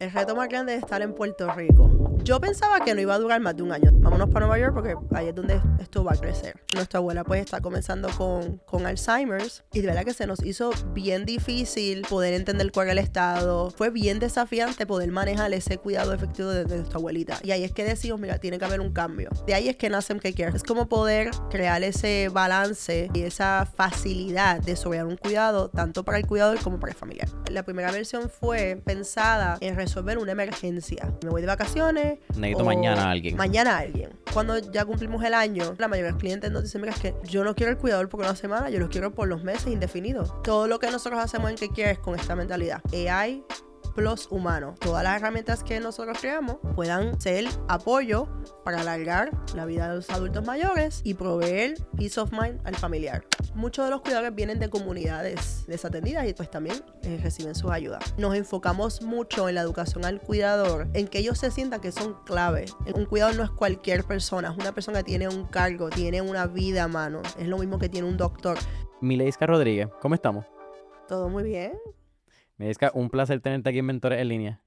El reto más grande es estar en Puerto Rico. Yo pensaba que no iba a durar más de un año. Vámonos para Nueva York porque ahí es donde esto va a crecer. Nuestra abuela pues está comenzando con Alzheimer's y de verdad que se nos hizo bien difícil poder entender cuál era el estado. Fue bien desafiante poder manejar ese cuidado efectivo de nuestra abuelita. Y ahí es que decimos, mira, tiene que haber un cambio. De ahí es que nace MK Care. Es como poder crear ese balance y esa facilidad de sobrellevar un cuidado tanto para el cuidador como para el familiar. La primera versión fue pensada en resolver una emergencia. Me voy de vacaciones. Necesito mañana a alguien. Mañana a alguien. Cuando ya cumplimos el año, la mayoría de los clientes nos dicen, mira, es que yo no quiero el cuidador por una semana, yo lo quiero por los meses indefinidos. Todo lo que nosotros hacemos en que quieres es con esta mentalidad. AI plus humano. Todas las herramientas que nosotros creamos puedan ser apoyo para alargar la vida de los adultos mayores y proveer peace of mind al familiar. Muchos de los cuidadores vienen de comunidades desatendidas y pues también reciben sus ayudas. Nos enfocamos mucho en la educación al cuidador, en que ellos se sientan que son clave. Un cuidador no es cualquier persona, es una persona que tiene un cargo, tiene una vida a mano. Es lo mismo que tiene un doctor. Mileiska Rodríguez, ¿cómo estamos? Todo muy bien. Mileiska, un placer tenerte aquí en Mentores en Línea.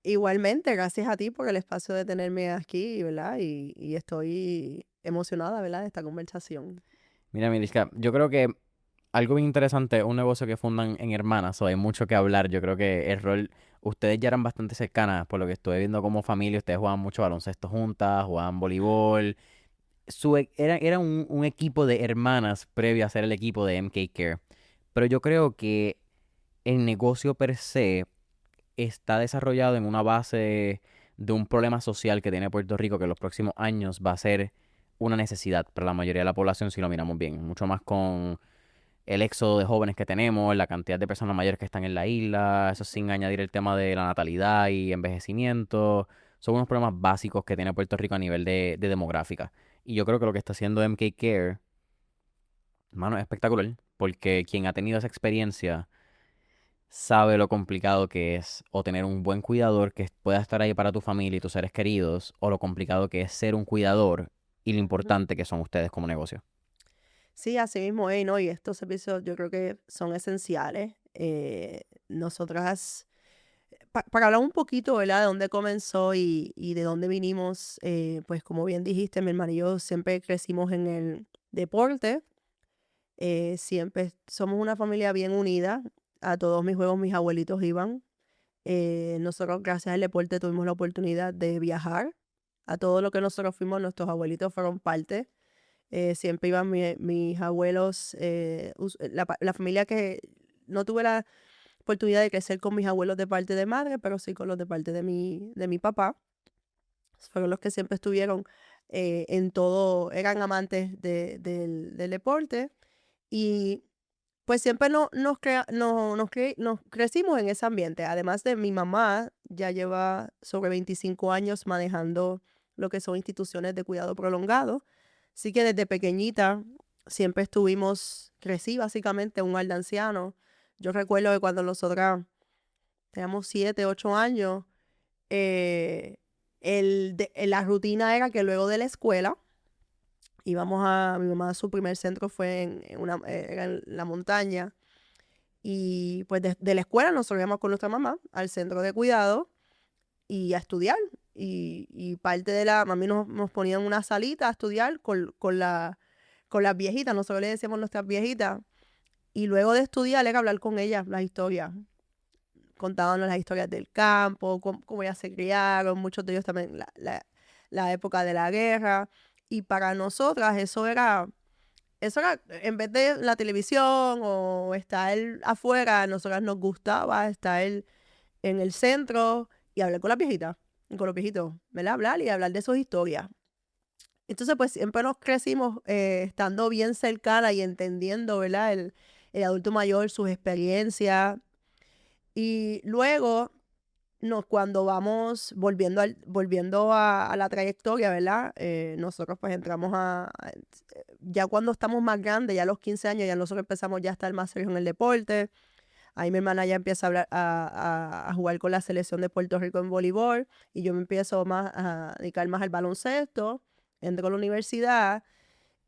Igualmente, gracias a ti por el espacio de tenerme aquí, ¿verdad? Y estoy emocionada, ¿verdad? De esta conversación. Mira, Mileiska, yo creo que algo bien interesante es un negocio que fundan en hermanas, o hay mucho que hablar. Yo creo que el rol, ustedes ya eran bastante cercanas, por lo que estuve viendo como familia, ustedes jugaban mucho baloncesto juntas, jugaban voleibol. Era un equipo de hermanas previo a ser el equipo de MK Care. Pero yo creo que el negocio per se está desarrollado en una base de un problema social que tiene Puerto Rico que en los próximos años va a ser una necesidad para la mayoría de la población si lo miramos bien. Mucho más con el éxodo de jóvenes que tenemos, la cantidad de personas mayores que están en la isla, eso sin añadir el tema de la natalidad y envejecimiento. Son unos problemas básicos que tiene Puerto Rico a nivel de demográfica. Y yo creo que lo que está haciendo MK Care, hermano, es espectacular, porque quien ha tenido esa experiencia sabe lo complicado que es o tener un buen cuidador que pueda estar ahí para tu familia y tus seres queridos, o lo complicado que es ser un cuidador y lo importante que son ustedes como negocio. Sí, así mismo es, ¿no? Y estos servicios yo creo que son esenciales. Nosotras, para hablar un poquito, ¿verdad? De dónde comenzó y de dónde vinimos, pues como bien dijiste, mi hermano y yo siempre crecimos en el deporte. Siempre somos una familia bien unida. A todos mis juegos mis abuelitos iban. Nosotros, gracias al deporte, tuvimos la oportunidad de viajar. A todo lo que nosotros fuimos, nuestros abuelitos fueron parte. Siempre iban mis abuelos, la familia que no tuve la oportunidad de crecer con mis abuelos de parte de madre, pero sí con los de parte de mi papá. Fueron los que siempre estuvieron en todo, eran amantes del deporte y pues siempre nos crecimos en ese ambiente. Además de mi mamá, ya lleva sobre 25 años manejando lo que son instituciones de cuidado prolongado. Así que desde pequeñita siempre crecí básicamente en un hogar de ancianos. Yo recuerdo que cuando nosotras teníamos 7, 8 años, eh, la rutina era que luego de la escuela mi mamá su primer centro fue era en la montaña. Y pues de la escuela nosotros íbamos con nuestra mamá al centro de cuidado y a estudiar. Y parte de mami nos ponía en una salita a estudiar con las viejitas, nosotros le decíamos nuestras viejitas. Y luego de estudiar era hablar con ellas las historias. Contábamos las historias del campo, cómo ellas se criaron, muchos de ellos también la época de la guerra. Y para nosotras eso era, en vez de la televisión o estar afuera, a nosotras nos gustaba estar en el centro y hablar con las viejitas, y con los viejitos, ¿verdad? Hablar y hablar de sus historias. Entonces, pues siempre nos crecimos estando bien cercana y entendiendo, ¿verdad? El adulto mayor, sus experiencias. Y luego, cuando vamos volviendo a la trayectoria, ¿verdad? Nosotros pues entramos ya cuando estamos más grandes, ya a los 15 años, ya nosotros empezamos ya a estar más serios en el deporte. Ahí mi hermana ya empieza a jugar con la selección de Puerto Rico en voleibol y yo me empiezo más a dedicar más al baloncesto. Entro a la universidad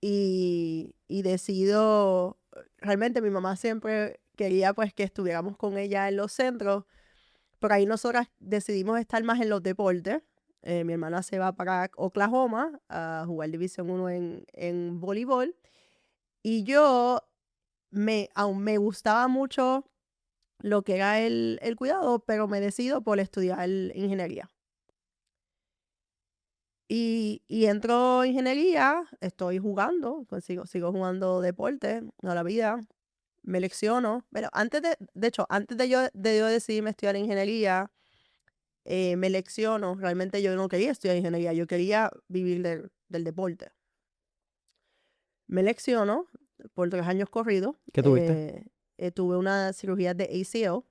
y realmente mi mamá siempre quería pues que estuviéramos con ella en los centros, Por ahí nosotras decidimos estar más en los deportes. Mi hermana se va para Oklahoma a jugar División 1 en voleibol. Y yo aún me gustaba mucho lo que era el cuidado, pero me decido por estudiar ingeniería. Y entro en ingeniería, estoy jugando, pues sigo jugando deporte toda la vida, me lecciono. Pero de hecho, antes de yo decidirme estudiar ingeniería, me lecciono. Realmente yo no quería estudiar ingeniería, yo quería vivir del deporte. Me lecciono por 3 años corridos. ¿Qué tuviste? Tuve una cirugía de ACL.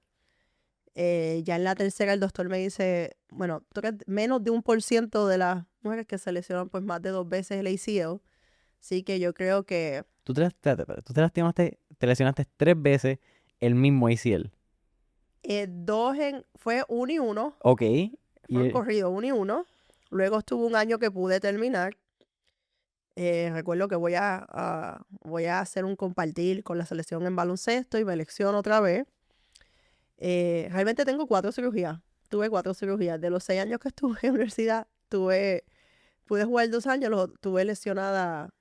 Ya en la tercera el doctor me dice, bueno, tú eres menos de 1% de las mujeres que se lesionan pues más de 2 veces el ACL. Así que yo creo que Tú te lastimaste, te lesionaste 3 veces el mismo ACL. fue 1 y 1, Ok. fue Y, corrido 1 y 1. Luego estuvo un año que pude terminar. Recuerdo que voy a hacer un compartir con la selección en baloncesto y me lesiono otra vez. Realmente tengo 4 cirugías. Tuve 4 cirugías. De los 6 años que estuve en la universidad, pude jugar 2 años, tuve lesionada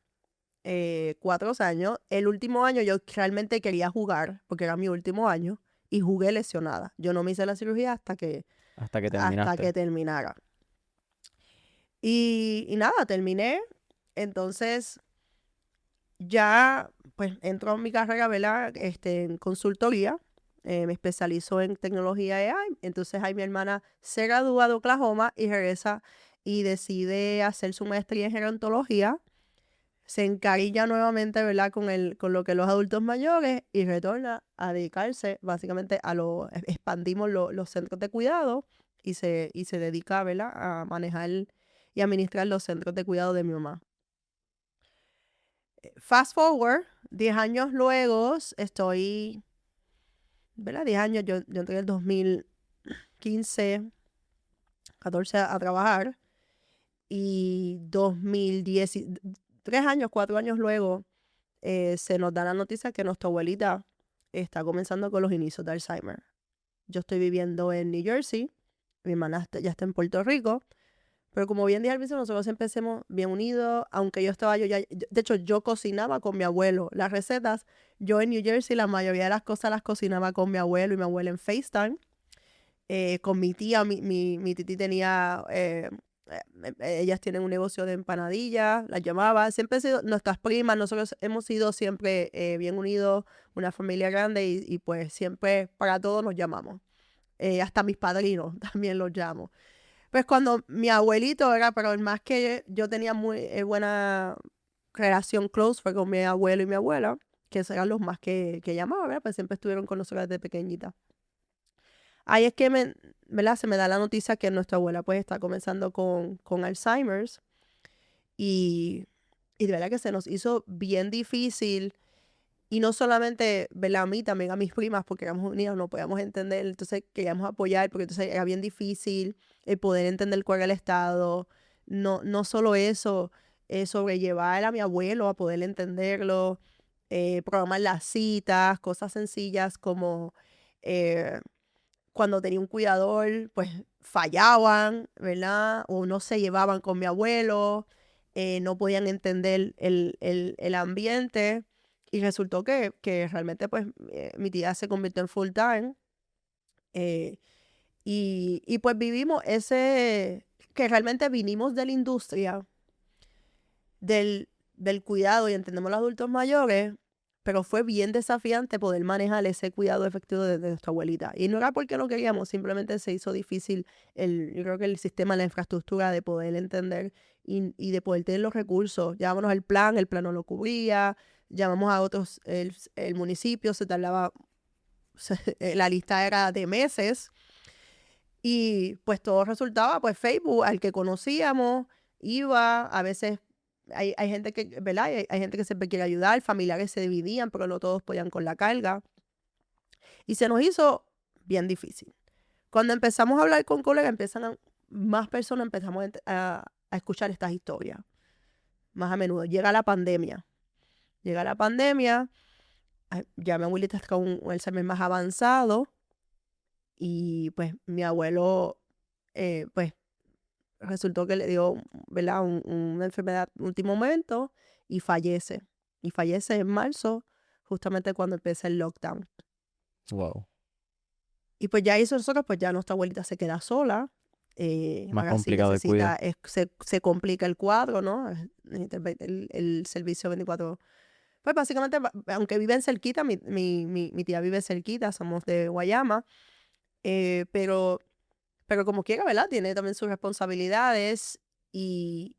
4 años. El último año yo realmente quería jugar, porque era mi último año, y jugué lesionada. Yo no me hice la cirugía hasta que hasta que terminaste. terminara. Y nada, terminé. Entonces, ya pues entro en mi carrera, ¿verdad? En consultoría. Me especializo en tecnología AI. Entonces ahí mi hermana se gradúa de Oklahoma y regresa y decide hacer su maestría en gerontología. Se encarilla nuevamente, ¿verdad? Con lo que los adultos mayores y retorna a dedicarse básicamente expandimos los centros de cuidado y se dedica, ¿verdad? A manejar y administrar los centros de cuidado de mi mamá. Fast forward, 10 años luego, estoy, ¿verdad? 10 años, yo entré en el 2015, 14 a trabajar y 2010, 3 años, 4 años luego, se nos da la noticia que nuestra abuelita está comenzando con los inicios de Alzheimer. Yo estoy viviendo en New Jersey, mi hermana ya está en Puerto Rico, pero como bien dije al principio, nosotros empecemos bien unidos, aunque de hecho yo cocinaba con mi abuelo. Las recetas, yo en New Jersey la mayoría de las cosas las cocinaba con mi abuelo y mi abuela en FaceTime. Con mi tía, mi titi tenía, ellas tienen un negocio de empanadillas, las llamaba. Siempre han sido nuestras primas, nosotros hemos sido siempre bien unidos, una familia grande y pues siempre para todos nos llamamos. Hasta mis padrinos también los llamo. Pues cuando mi abuelito era, pero el más que yo tenía muy buena relación close fue con mi abuelo y mi abuela, que esos eran los más que llamaba, ¿verdad? Pues siempre estuvieron con nosotros desde pequeñita. Ahí es que ¿verdad? Se me da la noticia que nuestra abuela pues está comenzando con Alzheimer's y, y de verdad que se nos hizo bien difícil y no solamente, ¿verdad? A mí, también a mis primas, porque éramos unidas, no podíamos entender, entonces queríamos apoyar, porque entonces era bien difícil el poder entender cuál era el estado. No solo eso, sobrellevar a mi abuelo a poder entenderlo, programar las citas, cosas sencillas como eh, cuando tenía un cuidador, pues fallaban, ¿verdad? O no se llevaban con mi abuelo, no podían entender el ambiente. Y resultó que realmente, pues, mi tía se convirtió en full time. eh, y pues vivimos que realmente vinimos de la industria del cuidado y entendemos los adultos mayores, pero fue bien desafiante poder manejar ese cuidado efectivo de nuestra abuelita. Y no era porque no queríamos, simplemente se hizo difícil yo creo que el sistema, la infraestructura de poder entender y de poder tener los recursos. Llamábamos al plan, el plan no lo cubría, llamamos a otros, el municipio se tardaba, la lista era de meses y pues todo resultaba, pues Facebook, al que conocíamos, iba, a veces hay gente que, ¿verdad? Hay gente que siempre quiere ayudar, familiares se dividían, pero no todos podían con la carga. Y se nos hizo bien difícil. Cuando empezamos a hablar con colegas, más personas empezamos a escuchar estas historias más a menudo. Llega la pandemia. Ya mi abuelita está con un Alzheimer más avanzado. y pues mi abuelo, pues resultó que le dio, ¿verdad? Una enfermedad en último momento y fallece. Y fallece en marzo, justamente cuando empieza el lockdown. Wow. Y pues ya hizo nosotros, pues ya nuestra abuelita se queda sola. Más Ahora sí complicado el cuidado. necesita, se complica el cuadro, ¿no? Necesita el servicio 24. Pues básicamente, aunque viven cerquita, mi tía vive cerquita, somos de Guayama, pero como quiera, ¿verdad? Tiene también sus responsabilidades y,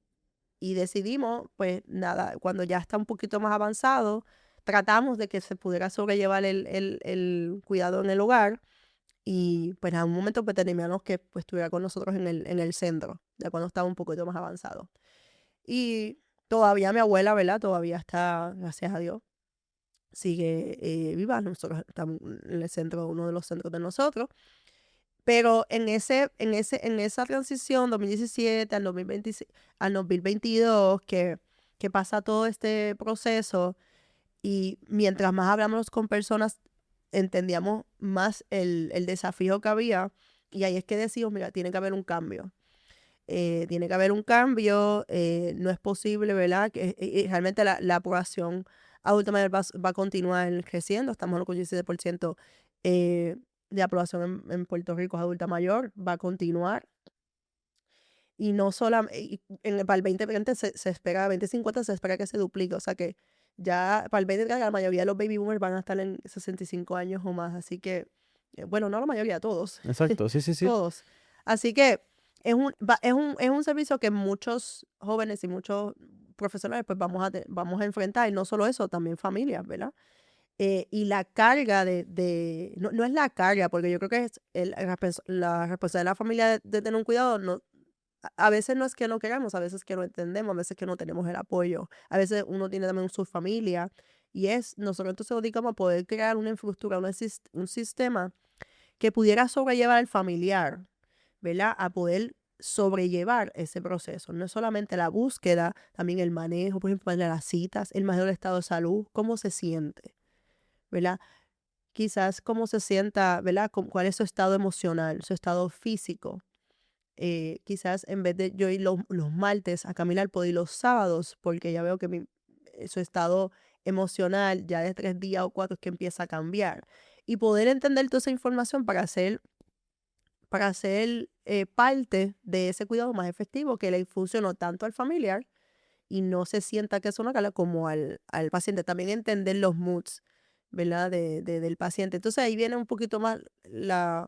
decidimos, pues nada, cuando ya está un poquito más avanzado, tratamos de que se pudiera sobrellevar el cuidado en el hogar y pues en un momento pues determinamos que pues estuviera con nosotros en el centro, ya cuando estaba un poquito más avanzado. Y todavía mi abuela, ¿verdad? Todavía está, gracias a Dios, sigue viva. Nosotros estamos en el centro, uno de los centros de nosotros. Pero en esa transición 2017 al 2020 al 2022, que pasa todo este proceso, y mientras más hablamos con personas, entendíamos más el desafío que había. Y ahí es que decimos, mira, tiene que haber un cambio. Tiene que haber un cambio, no es posible, ¿verdad? Que realmente la población adulta mayor va a continuar creciendo. Estamos con 17% eh, de población en Puerto Rico es adulta mayor, va a continuar. Y no solamente, para el 2030 se espera, 2050 se espera que se duplique, o sea que ya para el 2030 la mayoría de los baby boomers van a estar en 65 años o más, así que, bueno, no la mayoría, todos, Exacto, sí, sí, sí. todos. Así que es un servicio que muchos jóvenes y muchos profesionales pues vamos a enfrentar, y no solo eso, también familias, ¿verdad? Y la carga no es la carga, porque yo creo que es la responsabilidad de la familia de tener un cuidado, no, a veces no es que no queramos, a veces que no entendemos, a veces que no tenemos el apoyo, a veces uno tiene también su familia, y nosotros entonces nos dedicamos a poder crear una infraestructura, un sistema que pudiera sobrellevar al familiar, ¿verdad? A poder sobrellevar ese proceso. No es solamente la búsqueda, también el manejo, por ejemplo, de las citas, el manejo del estado de salud, cómo se siente, ¿verdad? Quizás cómo se sienta, ¿verdad? Cuál es su estado emocional, su estado físico. Quizás en vez de yo ir los martes a caminar, puedo ir los sábados, porque ya veo que su estado emocional ya de 3 días o 4 es que empieza a cambiar. Y poder entender toda esa información para ser parte de ese cuidado más efectivo que le funcionó tanto al familiar y no se sienta que es una carga como al paciente. También entender los moods, ¿verdad? Del paciente. Entonces ahí viene un poquito más la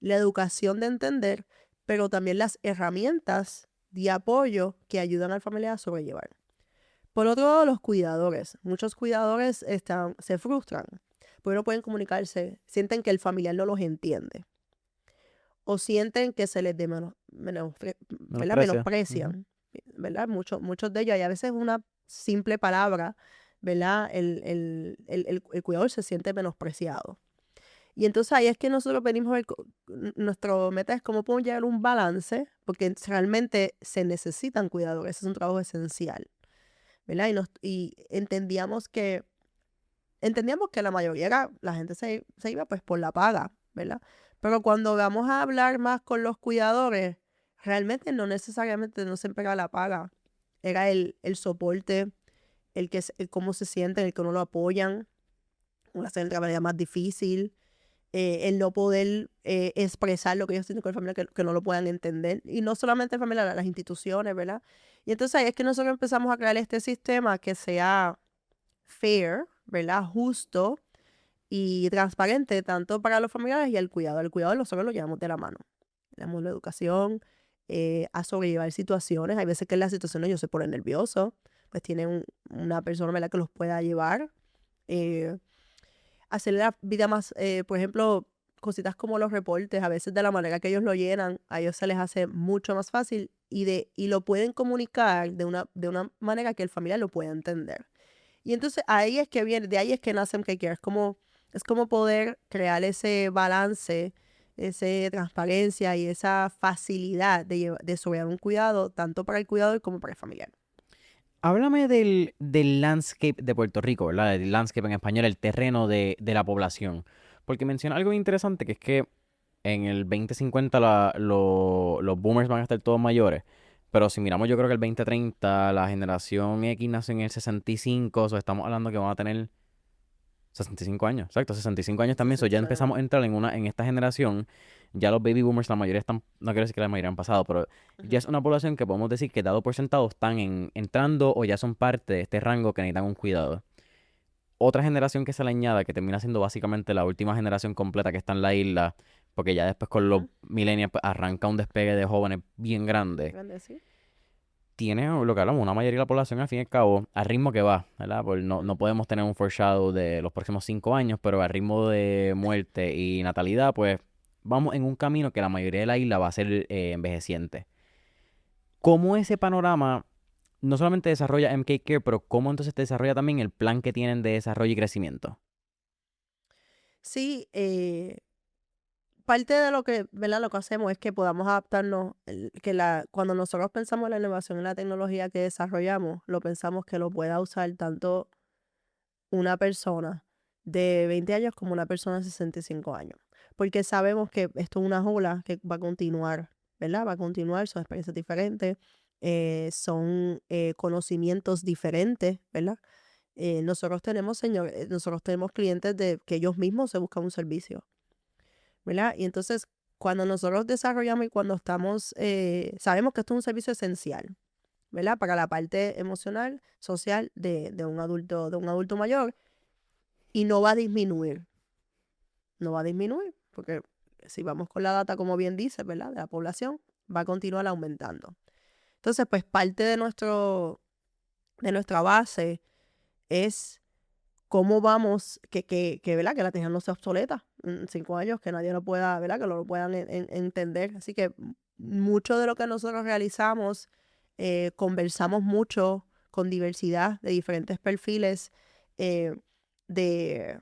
educación de entender, pero también las herramientas de apoyo que ayudan al familiar a sobrellevar. Por otro lado, los cuidadores. Muchos cuidadores se frustran porque no pueden comunicarse, sienten que el familiar no los entiende o sienten que se les ¿verdad? Menosprecia. Ujú. Menosprecian, ¿verdad? Muchos de ellos, y a veces una simple palabra, ¿verdad? El cuidador se siente menospreciado. Y entonces ahí es que nosotros venimos a ver, nuestro meta es cómo podemos llegar a un balance, porque realmente se necesitan cuidadores, ese es un trabajo esencial, ¿verdad? Y entendíamos que la mayoría la gente se iba pues por la paga, ¿verdad? Pero cuando vamos a hablar más con los cuidadores, realmente no necesariamente no siempre era la paga, era el soporte, el cómo se sienten, el que no lo apoyan, o hacer el trabajo más difícil, el no poder expresar lo que ellos sienten con la familia, que no lo puedan entender. Y no solamente la familia, las instituciones, ¿verdad? Y entonces ahí es que nosotros empezamos a crear este sistema que sea fair, ¿verdad? Justo y transparente, tanto para los familiares y el cuidado. El cuidado nosotros lo llevamos de la mano. Le damos la educación, a sobrellevar situaciones. Hay veces que en las situaciones ellos se ponen nerviosos, pues tienen una persona, ¿verdad?, que los pueda llevar. eh, Hacerle la vida más, por ejemplo, cositas como los reportes, a veces de la manera que ellos lo llenan, a ellos se les hace mucho más fácil y lo pueden comunicar de una manera que el familiar lo pueda entender. Y entonces ahí es que viene, de ahí es que nace MK Care. Es como poder crear ese balance, esa transparencia y esa facilidad de sobrellevar un cuidado, tanto para el cuidador como para el familiar. Háblame del landscape de Puerto Rico, ¿verdad? El landscape en español, el terreno de la población. Porque menciona algo interesante, que es que en el 2050 los boomers van a estar todos mayores. Pero si miramos, yo creo que el 2030 la generación X nació en el 65, o sea, estamos hablando que van a tener 65 años, exacto, 65 años también. So, ya 69. empezamos a entrar en esta generación. Ya los baby boomers, la mayoría están, no quiero decir que la mayoría han pasado, pero ya Ujú. es una población que podemos decir que dado por sentado están entrando o ya son parte de este rango que necesitan un cuidado. Otra generación que se le añada, que termina siendo básicamente la última generación completa que está en la isla, porque ya después con los Ujú. millennials pues, arranca un despegue de jóvenes bien grande. Grande, sí. Tiene lo que hablamos, una mayoría de la población al fin y al cabo, al ritmo que va, ¿verdad? Pues no Ujú. podemos tener un foreshadow de los próximos 5 años, pero al ritmo de muerte y natalidad, pues vamos en un camino que la mayoría de la isla va a ser envejeciente. ¿Cómo ese panorama no solamente desarrolla MK Care, pero cómo entonces desarrolla también el plan que tienen de desarrollo y crecimiento? Sí, parte de lo que, ¿verdad? Lo que hacemos es que podamos adaptarnos, cuando nosotros pensamos en la innovación y la tecnología que desarrollamos, lo pensamos que lo pueda usar tanto una persona de 20 años como una persona de 65 años. Porque sabemos que esto es una ola que va a continuar, ¿verdad? Va a continuar, son experiencias diferentes, son conocimientos diferentes, ¿verdad? Nosotros tenemos clientes de que ellos mismos se buscan un servicio, ¿verdad? Y entonces, cuando nosotros desarrollamos y cuando estamos, sabemos que esto es un servicio esencial, ¿verdad? Para la parte emocional, social de un adulto mayor, y no va a disminuir, no va a disminuir, porque si vamos con la data, como bien dice, ¿verdad? De la población, va a continuar aumentando. Entonces, pues parte de nuestra base es cómo vamos, ¿verdad? Que la tecnología no sea obsoleta en 5 años, que nadie lo pueda, ¿verdad? Que lo puedan entender. Así que mucho de lo que nosotros realizamos, conversamos mucho con diversidad de diferentes perfiles, eh, de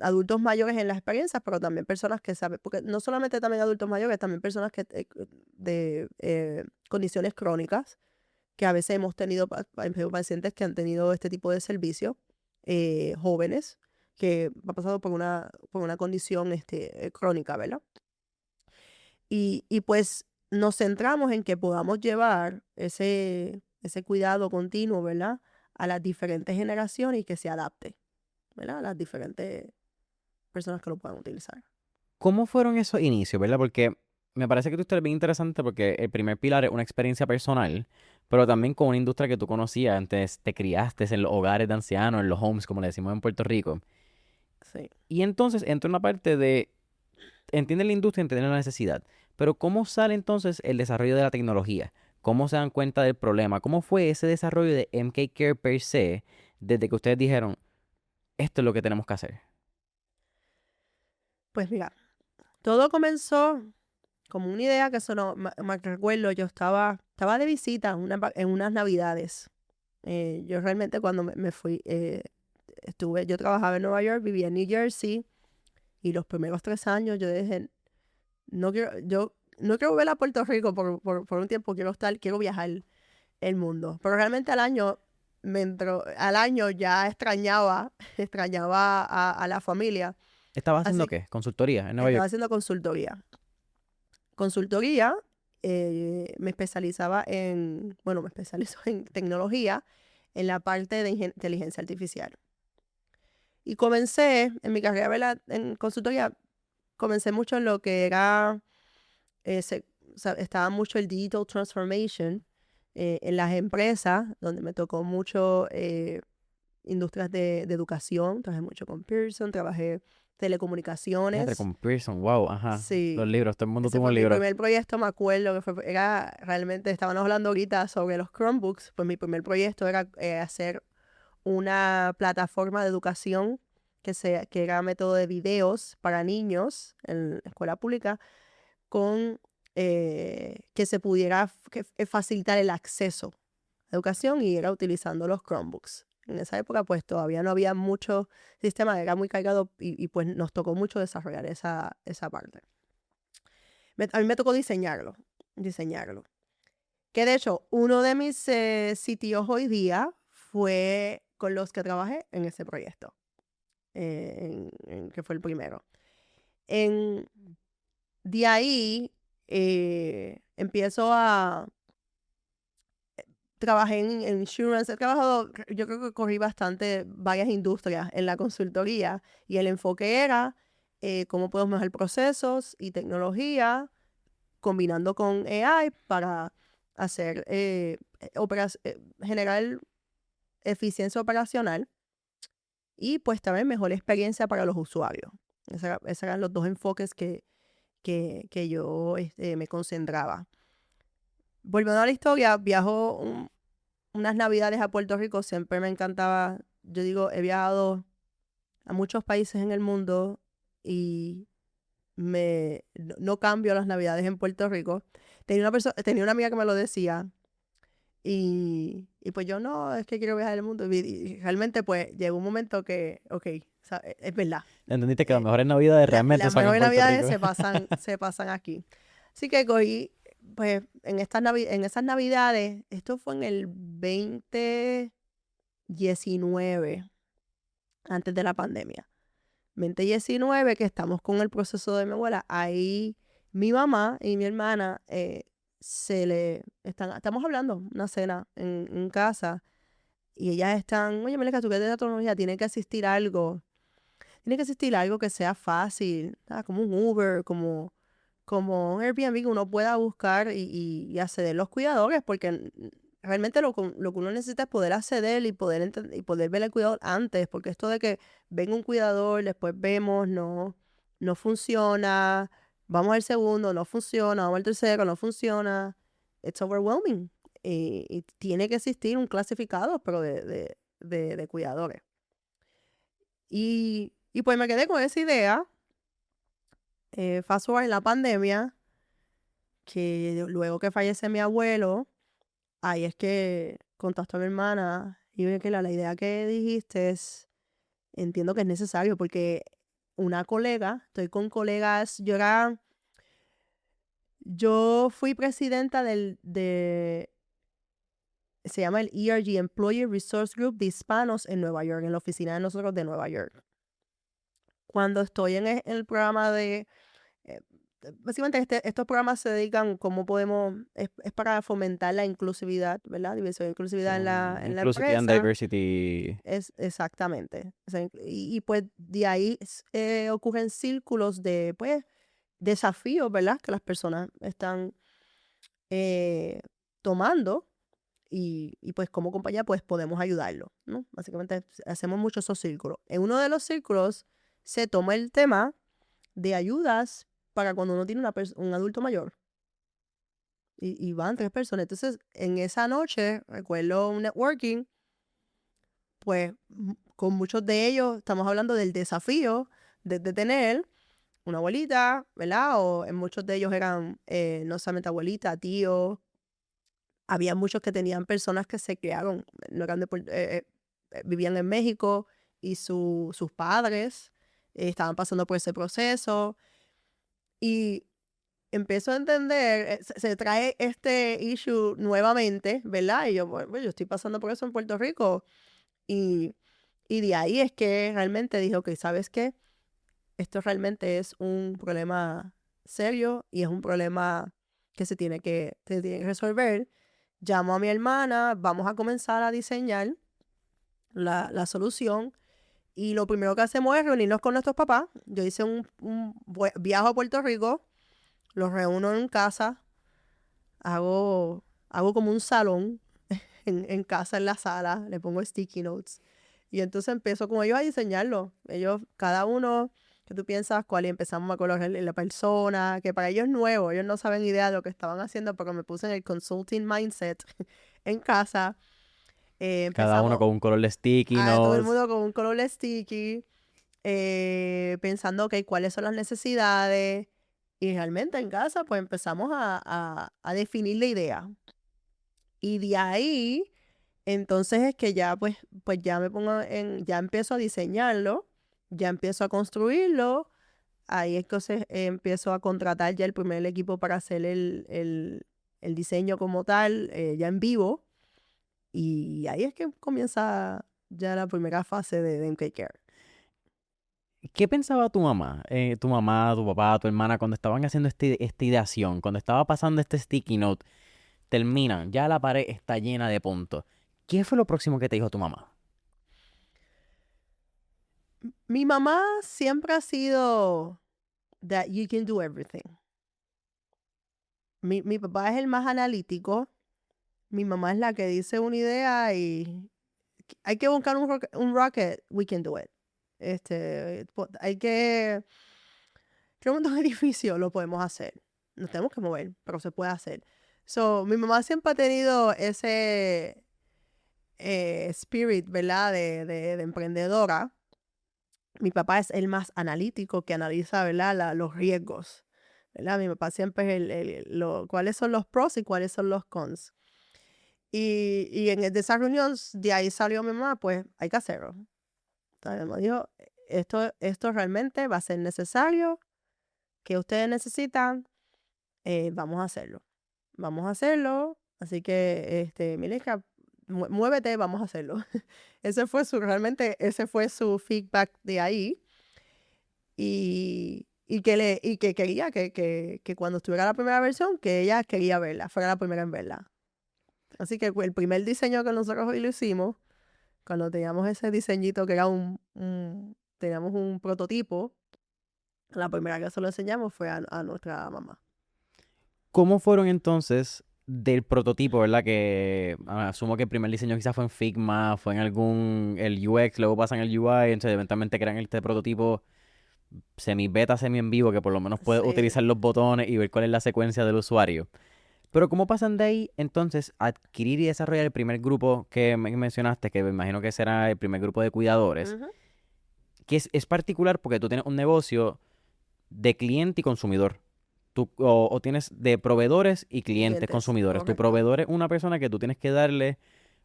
adultos mayores en las experiencias, pero también personas que saben, porque no solamente también adultos mayores, también personas de condiciones crónicas, que a veces hemos tenido pacientes que han tenido este tipo de servicio, jóvenes, que han pasado por una condición crónica, ¿verdad? Y pues nos centramos en que podamos llevar ese cuidado continuo, ¿verdad? A las diferentes generaciones y que se adapte, ¿verdad? A las diferentes personas que lo puedan utilizar. ¿Cómo fueron esos inicios, verdad? Porque me parece que tu historia es bien interesante porque el primer pilar es una experiencia personal, pero Ujú. también con una industria que tú conocías, antes te criaste en los hogares de ancianos, en los homes, como le decimos en Puerto Rico. Sí. Y entonces entra una parte de, entiende la industria, entiende la necesidad, pero ¿cómo sale entonces el desarrollo de la tecnología? ¿Cómo se dan cuenta del problema? ¿Cómo fue ese desarrollo de MK Care per se desde que ustedes dijeron, esto es lo que tenemos que hacer? Pues mira, todo comenzó como una idea que sonó, me recuerdo, yo estaba de visita en unas navidades. Yo realmente cuando me fui, yo trabajaba en Nueva York, vivía en New Jersey, y los primeros 3 años yo dije, yo no quiero volver a Puerto Rico por un tiempo, quiero viajar el mundo. Pero realmente al año ya extrañaba a la familia. ¿Estabas haciendo Así qué? ¿Consultoría en Nueva estaba York? haciendo consultoría. Consultoría, me especializaba me especializo en tecnología, en la parte de inteligencia artificial. Y comencé en mi carrera, ¿verdad? En consultoría, comencé mucho en lo que era, o sea, estaba mucho el digital transformation en las empresas, donde me tocó mucho industrias de educación, trabajé mucho con Pearson, trabajé Fíjate, telecomunicaciones. con Pearson, wow, ajá. Los Sí, libros, todo el mundo ese tuvo un fue mi libro. primer proyecto, me acuerdo que era realmente, estaban hablando ahorita sobre los Chromebooks, pues mi primer proyecto era hacer una plataforma de educación que era método de videos para niños en la escuela pública, con que se pudiera facilitar el acceso a educación, y era utilizando los Chromebooks. En esa época pues todavía no había mucho sistema, era muy cargado, y pues nos tocó mucho desarrollar esa parte. A mí me tocó diseñarlo. Que de hecho, uno de mis sitios hoy día fue con los que trabajé en ese proyecto, que fue el primero. En, De ahí empiezo a... Trabajé en insurance, he trabajado, yo creo que corrí bastante varias industrias en la consultoría y el enfoque era cómo podemos mejorar procesos y tecnología combinando con AI para hacer, generar eficiencia operacional y pues también mejor experiencia para los usuarios. Esos eran los dos enfoques que yo me concentraba. Volviendo a la historia, viajo unas navidades a Puerto Rico, siempre me encantaba. Yo digo, he viajado a muchos países en el mundo y no cambio las navidades en Puerto Rico. Tenía una amiga que me lo decía y pues yo no, es que quiero viajar el mundo. Y realmente pues llegó un momento que, ok, es verdad. Entendiste que las mejores navidades realmente Las son en mejores Puerto navidades Rico. se pasan aquí. Así que cogí, pues en esas navidades, esto fue en el 2019, antes de la pandemia. 2019, que estamos con el proceso de mi abuela, ahí mi mamá y mi hermana estamos hablando, una cena en casa, y ellas están, oye, Meleca, tú que eres de tecnología, tiene que existir algo que sea fácil, como un Uber, como un Airbnb que uno pueda buscar y acceder los cuidadores, porque realmente lo que uno necesita es poder acceder y y poder ver al cuidador antes, porque esto de que venga un cuidador, después vemos, no funciona, vamos al segundo, no funciona, vamos al tercero, no funciona, it's overwhelming. Y tiene que existir un clasificado, pero de cuidadores. Y pues me quedé con esa idea, fast forward en la pandemia, que luego que fallece mi abuelo, ahí es que contacto a mi hermana y oye, que la idea que dijiste entiendo que es necesario porque una colega, estoy con colegas, yo fui presidenta se llama el ERG, Employee Resource Group de Hispanos en Nueva York, en la oficina de nosotros de Nueva York. Cuando estoy en el programa eh, básicamente estos programas se dedican cómo podemos, es para fomentar la inclusividad, ¿verdad? Diversidad e inclusividad en Son en la Inclusivity and empresa. Diversity. Es exactamente. O sea, y pues de ahí ocurren círculos de, pues, desafíos, ¿verdad? Que las personas están eh, tomando y pues como compañía pues podemos ayudarlo, ¿no? Básicamente hacemos mucho esos círculos. En uno de los círculos se toma el tema de ayudas para cuando uno tiene un adulto mayor. Y van 3 personas. Entonces, en esa noche, recuerdo un networking, pues con muchos de ellos estamos hablando del desafío de tener una abuelita, ¿verdad? O en muchos de ellos eran no solamente abuelita, tío. Había muchos que tenían personas que se criaron, no eran vivían en México y sus padres estaban pasando por ese proceso. Y empiezo a entender, se trae este issue nuevamente, ¿verdad? Y yo, bueno, yo estoy pasando por eso en Puerto Rico. Y, y de ahí es que realmente dije, ok, ¿sabes qué? Esto realmente es un problema serio y es un problema que se tiene que resolver. Llamo a mi hermana, vamos a comenzar a diseñar la solución. Y lo primero que hacemos es reunirnos con nuestros papás. Yo hice viaje a Puerto Rico, los reúno en casa, hago como un salón en casa, en la sala, le pongo sticky notes. Y entonces empiezo con ellos a diseñarlo. Ellos, cada uno, que tú piensas cuál, y empezamos a colocar la persona, que para ellos es nuevo, ellos no saben idea de lo que estaban haciendo, porque me puse en el consulting mindset en casa. Cada uno Empezamos con un color de sticky a todo el notes. mundo con un color sticky, pensando, ok, cuáles son las necesidades. Y realmente en casa, pues empezamos a definir la idea. Y de ahí, entonces es que ya, pues ya ya empiezo a diseñarlo, ya empiezo a construirlo. Ahí entonces empiezo a contratar ya el primer equipo para hacer el diseño como tal, ya en vivo. Y ahí es que comienza ya la primera fase de MK Care. ¿Qué pensaba tu mamá, tu papá, tu hermana cuando estaban haciendo esta ideación, cuando estaba pasando este sticky note? Terminan, ya la pared está llena de puntos. ¿Qué fue lo próximo que te dijo tu mamá? Mi mamá siempre ha sido that you can do everything. Mi papá es el más analítico. Mi mamá es la que dice una idea y hay que buscar un rocket, we can do it. Hay que crear un edificio, lo podemos hacer. Nos tenemos que mover, pero se puede hacer. So, mi mamá siempre ha tenido ese spirit, ¿verdad? De emprendedora. Mi papá es el más analítico que analiza, ¿verdad? Los riesgos, ¿verdad? Mi papá siempre es cuáles son los pros y cuáles son los cons. Y en esa reunión, de ahí salió mi mamá, pues hay que hacerlo. Entonces, me dijo, esto realmente va a ser necesario, que ustedes necesitan, vamos a hacerlo. Vamos a hacerlo. Así que, Milena, muévete, vamos a hacerlo. Realmente ese fue su feedback de ahí. Y que quería que cuando estuviera la primera versión, que ella quería verla, fuera la primera en verla. Así que el primer diseño que nosotros hoy lo hicimos, cuando teníamos ese diseñito que era teníamos un prototipo, la primera que se lo enseñamos fue a nuestra mamá. ¿Cómo fueron entonces del prototipo, verdad? Que asumo que el primer diseño quizás fue en Figma, fue en el UX, luego pasan el UI, entonces eventualmente crean este prototipo semi-beta, semi-en vivo, que por lo menos puedes Sí. utilizar los botones y ver cuál es la secuencia del usuario. Pero ¿cómo pasan de ahí entonces a adquirir y desarrollar el primer grupo que mencionaste, que me imagino que será el primer grupo de cuidadores, Ujú. que es particular porque tú tienes un negocio de cliente y consumidor? O tienes de proveedores y clientes, Clientes, consumidores. Tu correcto. proveedor es una persona que tú tienes que darle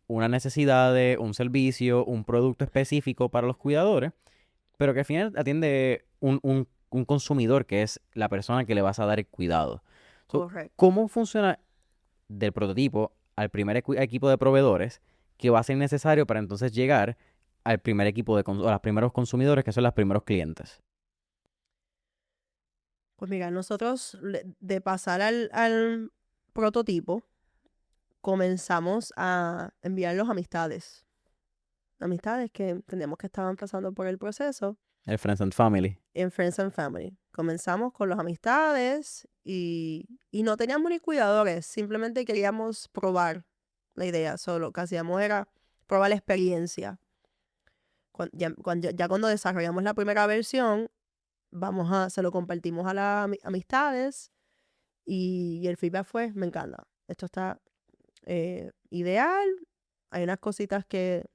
una necesidad, un servicio, un producto específico para los cuidadores, pero que al final atiende un consumidor que es la persona que le vas a dar el cuidado. So, Correcto. ¿cómo funciona del prototipo al primer equipo de proveedores que va a ser necesario para entonces llegar al primer equipo a los primeros consumidores, que son los primeros clientes? Pues mira, nosotros de pasar al prototipo, comenzamos a enviarlos a amistades. Amistades que entendemos que estaban pasando por el proceso El Friends and Family. en Friends and Family. Comenzamos con las amistades y no teníamos ni cuidadores, simplemente queríamos probar la idea. Solo lo que hacíamos era probar la experiencia. Ya cuando desarrollamos la primera versión, se lo compartimos a las amistades y el feedback fue, me encanta. Esto está ideal. Hay unas cositas que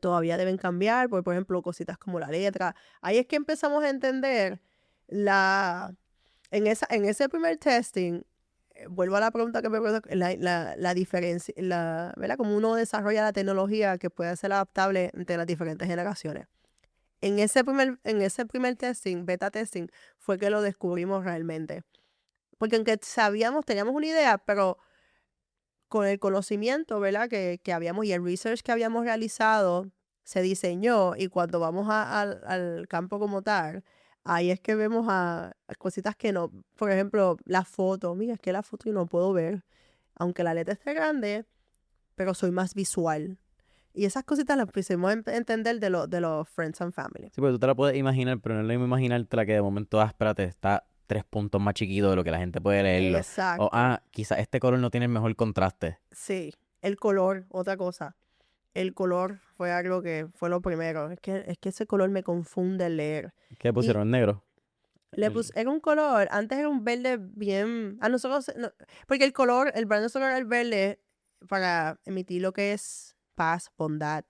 todavía deben cambiar, por ejemplo, cositas como la letra. Ahí es que empezamos a entender en ese primer testing, vuelvo a la pregunta que me preguntó, la diferencia, ¿verdad? Como uno desarrolla la tecnología que puede ser adaptable entre las diferentes generaciones. En ese primer testing, beta testing, fue que lo descubrimos realmente. Porque aunque teníamos una idea, pero con el conocimiento, ¿verdad? Que habíamos y el research que habíamos realizado, se diseñó y cuando vamos al campo como tal, ahí es que vemos a cositas que no, por ejemplo, la foto, mira, es que la foto yo no puedo ver, aunque la letra esté grande, pero soy más visual. Y esas cositas las pusimos a entender de los Friends and Family. Sí, porque tú te la puedes imaginar, pero no es lo mismo imaginártela que de momento, espérate, está 3 puntos más chiquito de lo que la gente puede leerlo. O, Exacto. quizás este color no tiene el mejor contraste. Sí, el color, otra cosa. El color fue algo que fue lo primero. Es que ese color me confunde al leer. ¿Qué Y pusieron negro? era un color, antes era un verde bien. A nosotros, porque el brand nosotros era el verde para emitir lo que es paz, bondad.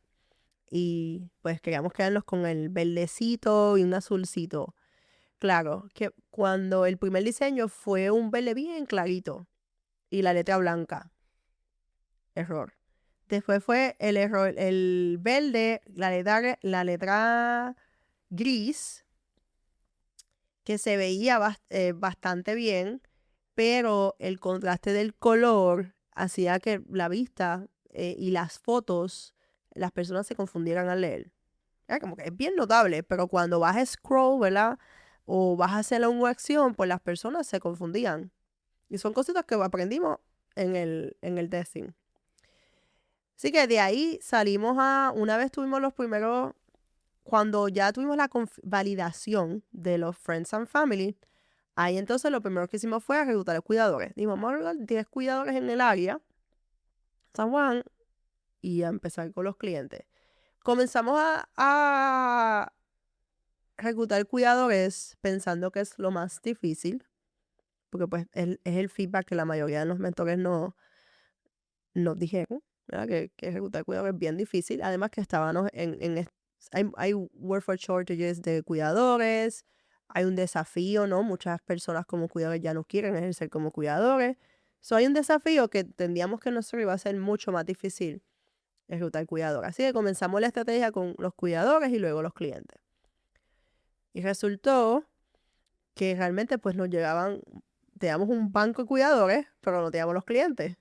Y pues queríamos quedarnos con el verdecito y un azulcito. Claro, que cuando el primer diseño fue un verde bien clarito y la letra blanca. Error. Después fue el error, el verde, la letra gris, que se veía bastante bien, pero el contraste del color hacía que la vista y las fotos, las personas se confundieran al leer. Como que es bien notable, pero cuando vas a scroll, ¿verdad? O vas a hacer una acción, pues las personas se confundían. Y son cositas que aprendimos en el testing. Así que de ahí salimos una vez tuvimos los primeros, cuando ya tuvimos la validación de los Friends and Family, ahí entonces lo primero que hicimos fue reclutar cuidadores. Dijimos, vamos a reclutar 10 cuidadores en el área, San Juan, y a empezar con los clientes. Comenzamos a reclutar cuidadores pensando que es lo más difícil, porque pues es el feedback que la mayoría de los mentores nos dijeron, ¿verdad? Que reclutar cuidadores es bien difícil. Además que estábamos hay workforce shortages de cuidadores, hay un desafío, ¿no? Muchas personas como cuidadores ya no quieren ejercer como cuidadores. Hay un desafío que entendíamos que nosotros iba a ser mucho más difícil reclutar cuidadores. Así que comenzamos la estrategia con los cuidadores y luego los clientes. Y resultó que realmente pues nos llegaban, teníamos un banco de cuidadores, pero no teníamos los clientes.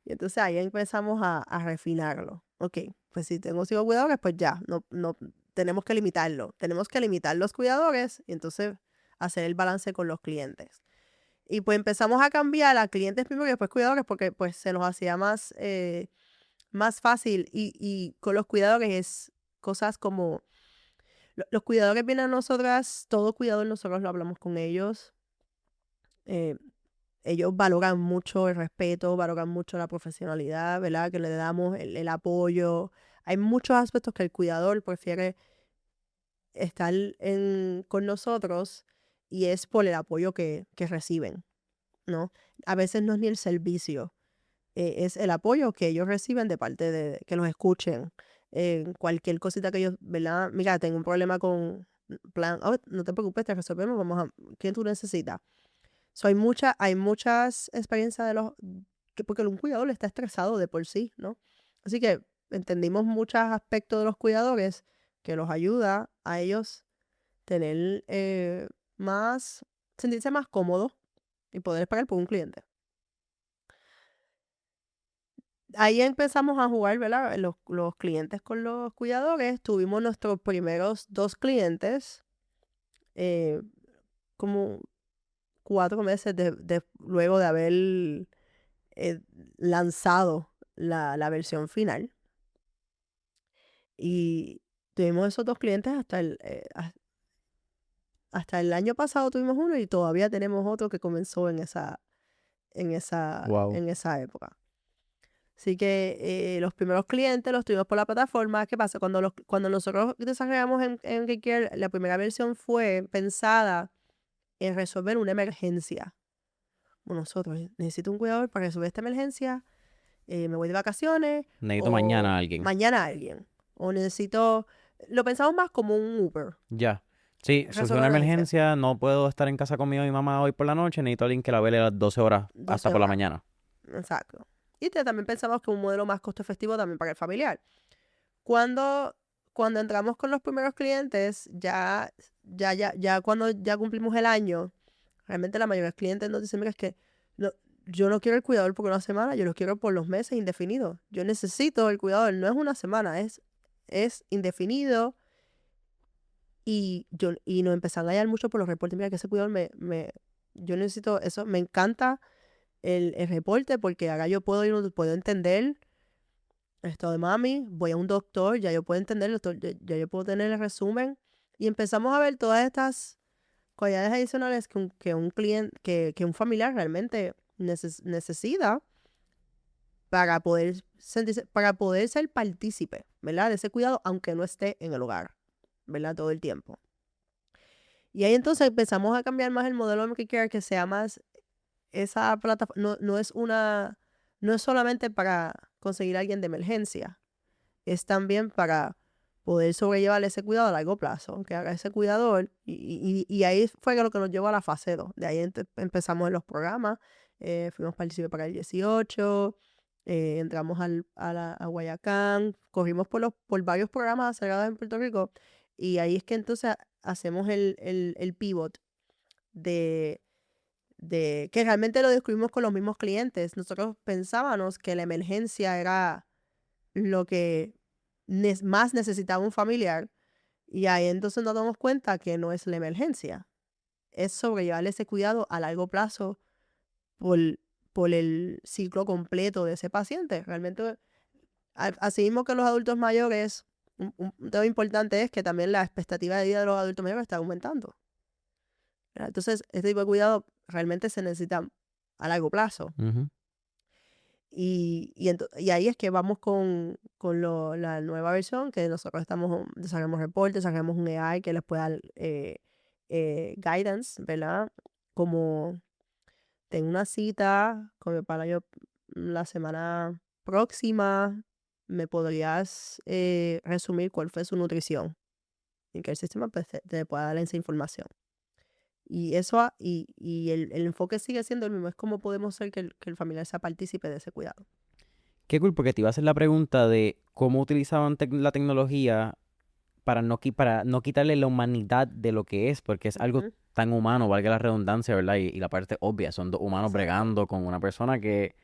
Y entonces ahí empezamos a refinarlo. Ok, pues si tengo 5 cuidadores, pues ya, no tenemos que limitarlo. Tenemos que limitar los cuidadores y entonces hacer el balance con los clientes. Y pues empezamos a cambiar a clientes primero y después cuidadores porque pues se nos hacía más fácil. Y con los cuidadores es cosas como, los cuidadores vienen a nosotras, todo cuidador nosotros lo hablamos con ellos. Ellos valoran mucho el respeto, valoran mucho la profesionalidad, ¿verdad? Que le damos el apoyo. Hay muchos aspectos que el cuidador prefiere estar con nosotros y es por el apoyo que reciben, ¿no? A veces no es ni el servicio, es el apoyo que ellos reciben de parte de que los escuchen. Cualquier cosita que ellos, ¿verdad? Mira, tengo un problema con plan, oh, no te preocupes, te resolvemos, ¿qué tú necesitas? Hay muchas experiencias porque un cuidador está estresado de por sí, ¿no? Así que entendimos muchos aspectos de los cuidadores que los ayuda a ellos tener sentirse más cómodos y poder pagar por un cliente. Ahí empezamos a jugar, ¿verdad? Los clientes con los cuidadores. Tuvimos nuestros primeros 2 clientes, eh, como 4 meses luego de haber eh, lanzado la versión final. Y tuvimos esos 2 clientes hasta el año pasado tuvimos uno y todavía tenemos otro que comenzó en Wow. esa época. Así que los primeros clientes los tuvimos por la plataforma. ¿Qué pasa? Cuando nosotros desarrollamos en Geekier, la primera versión fue pensada en resolver una emergencia. Bueno, nosotros, necesito un cuidador para resolver esta emergencia, me voy de vacaciones, Necesito mañana o a alguien. mañana alguien, o necesito, lo pensamos más como un Uber, Ya. Sí, surgió resolver una una emergencia, emergencia, no puedo estar en casa conmigo y mi mamá hoy por la noche, necesito a alguien que la vele a las 12 horas 12 hasta por la horas, mañana. exacto. Y también pensamos que un modelo más costo efectivo también para el familiar. Cuando, cuando entramos con los primeros clientes, ya cuando ya cumplimos el año, realmente la mayoría de los clientes nos dicen, mira, es que no, yo no quiero el cuidador por una semana, yo lo quiero por los meses indefinidos. Yo necesito el cuidador, no es una semana, es indefinido. Y nos empezaron a hallar mucho por los reportes. Mira, que ese cuidador yo necesito eso, me encanta el reporte porque ahora yo puedo entender esto de mami, voy a un doctor, ya yo puedo entender, ya yo puedo tener el resumen. Y empezamos a ver todas estas cualidades adicionales que un cliente, que un familiar realmente necesita para poder ser partícipe, ¿verdad? De ese cuidado, aunque no esté en el hogar, ¿verdad? Todo el tiempo. Y ahí entonces empezamos a cambiar más el modelo de Memory Care, que sea más esa plataforma, no es solamente para conseguir a alguien de emergencia, es también para poder sobrellevar ese cuidado a largo plazo, que haga ese cuidador. Y ahí fue lo que nos llevó a la fase 2. De ahí empezamos en los programas, fuimos partícipes para el 18, entramos a Guayacán, corrimos por varios programas acelerados en Puerto Rico, y ahí es que entonces hacemos el pivot de, que realmente lo descubrimos con los mismos clientes. Nosotros pensábamos que la emergencia era lo que más necesitaba un familiar, y ahí entonces nos damos cuenta que no es la emergencia, es sobrellevar ese cuidado a largo plazo por, por el ciclo completo de ese paciente. Realmente, así mismo que los adultos mayores, un tema importante es que también la expectativa de vida de los adultos mayores está aumentando, ¿verdad? Entonces, este tipo de cuidado realmente se necesita a largo plazo. Ujú. Y ahí es que vamos con la nueva versión, que nosotros desarrollamos reportes, desarrollamos un AI que les pueda dar guidance, ¿verdad? Como tengo una cita con mi pana yo la semana próxima, ¿me podrías resumir cuál fue su nutrición? Y que el sistema pues, te pueda dar esa información. Y eso, y el enfoque sigue siendo el mismo, es cómo podemos hacer que el familiar sea partícipe de ese cuidado. Qué cool, porque te iba a hacer la pregunta de cómo utilizaban la tecnología para no quitarle la humanidad de lo que es, porque es algo Ujú, tan humano, valga la redundancia, ¿verdad? Y la parte obvia, son dos humanos exacto. bregando con una persona que,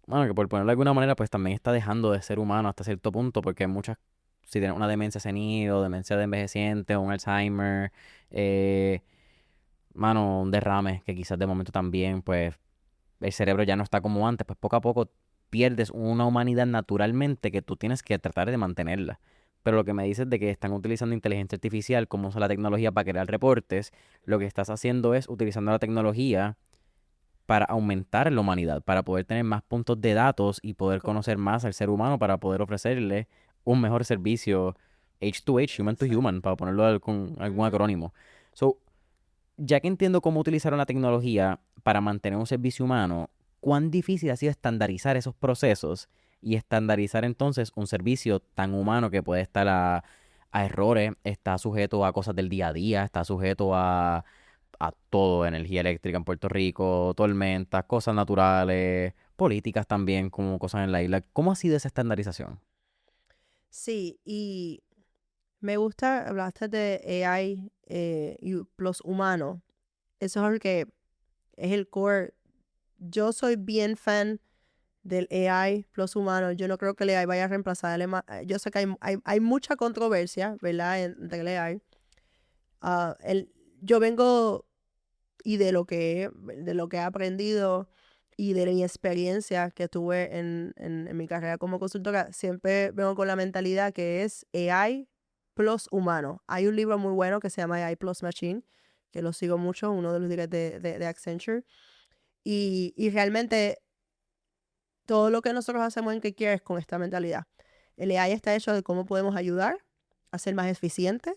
bueno, que por ponerlo de alguna manera, pues también está dejando de ser humano hasta cierto punto, porque hay muchas, si tienen una demencia senil o demencia de envejeciente o un Alzheimer, eh, mano, un derrame, que quizás de momento también, pues el cerebro ya no está como antes, pues poco a poco pierdes una humanidad naturalmente que tú tienes que tratar de mantenerla. Pero lo que me dices de que están utilizando inteligencia artificial como usa la tecnología para crear reportes, lo que estás haciendo es utilizando la tecnología para aumentar la humanidad, para poder tener más puntos de datos y poder conocer más al ser humano para poder ofrecerle un mejor servicio H2H, human to Exacto. human, para ponerlo con algún Ujú. acrónimo. So, ya que entiendo cómo utilizaron la tecnología para mantener un servicio humano, ¿cuán difícil ha sido estandarizar esos procesos y estandarizar entonces un servicio tan humano que puede estar a errores, está sujeto a cosas del día a día, está sujeto a todo, energía eléctrica en Puerto Rico, tormentas, cosas naturales, políticas también, como cosas en la isla? ¿Cómo ha sido esa estandarización? Sí, y me gusta, hablaste de AI y plus humano. Eso es algo que es el core. Yo soy bien fan del AI plus humano. Yo no creo que el AI vaya a reemplazar yo sé que hay mucha controversia, ¿verdad? Entre el AI. Ah, yo vengo y de lo que he aprendido y de mi experiencia que tuve en mi carrera como consultora, siempre vengo con la mentalidad que es AI plus humano. Hay un libro muy bueno que se llama AI plus Machine, que lo sigo mucho, uno de los líderes de Accenture. Y realmente todo lo que nosotros hacemos en KeKare es con esta mentalidad. El AI está hecho de cómo podemos ayudar a ser más eficiente,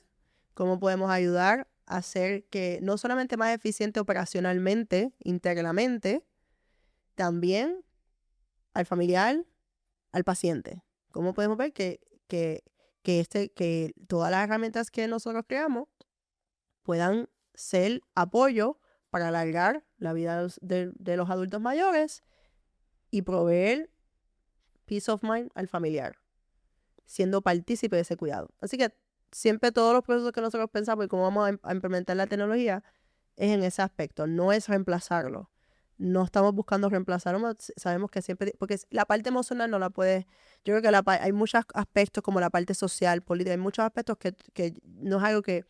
cómo podemos ayudar a ser que no solamente más eficiente operacionalmente, internamente, también al familiar, al paciente. Cómo podemos ver que todas las herramientas que nosotros creamos puedan ser apoyo para alargar la vida de los adultos mayores y proveer peace of mind al familiar, siendo partícipe de ese cuidado. Así que siempre todos los procesos que nosotros pensamos y cómo vamos a implementar la tecnología es en ese aspecto, no es reemplazarlo. No estamos buscando reemplazarlo, sabemos que siempre, porque la parte emocional no la puede, yo creo que hay muchos aspectos como la parte social, política, hay muchos aspectos que no es algo que,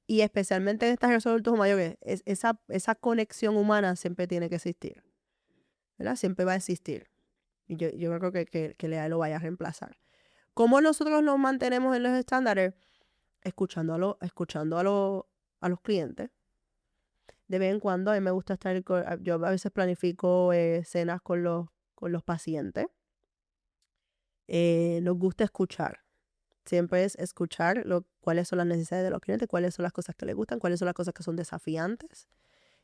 y especialmente en estas personas adultos mayores, esa conexión humana siempre tiene que existir, ¿verdad? Siempre va a existir. Y yo no creo que Lea lo vaya a reemplazar. ¿Cómo nosotros nos mantenemos en los estándares? Escuchando a los clientes. De vez en cuando a mí me gusta yo a veces planifico cenas con los pacientes. Nos gusta escuchar. Siempre es escuchar cuáles son las necesidades de los clientes, cuáles son las cosas que les gustan, cuáles son las cosas que son desafiantes.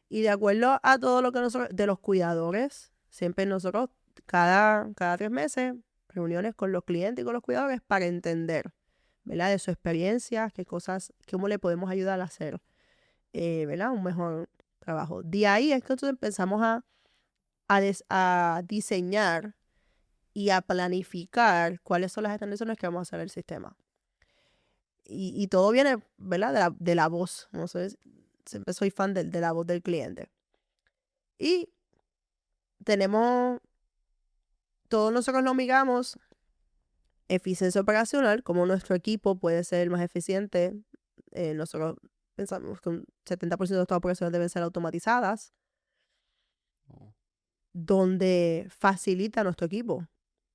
Y de acuerdo a todo lo que nosotros, de los cuidadores, siempre nosotros, cada 3 meses, reuniones con los clientes y con los cuidadores para entender, ¿verdad? De su experiencia, qué cosas, cómo le podemos ayudar a hacer, ¿verdad? Un mejor trabajo. De ahí es que entonces empezamos a diseñar y a planificar cuáles son las extensiones que vamos a hacer el sistema. Y todo viene, ¿verdad? De la voz. No sé, siempre soy fan de la voz del cliente. Y tenemos, todos nosotros nos migamos Eficiencia operacional, cómo nuestro equipo puede ser más eficiente. Nosotros pensamos que un 70% de estas operaciones deben ser automatizadas, Oh. donde facilita a nuestro equipo,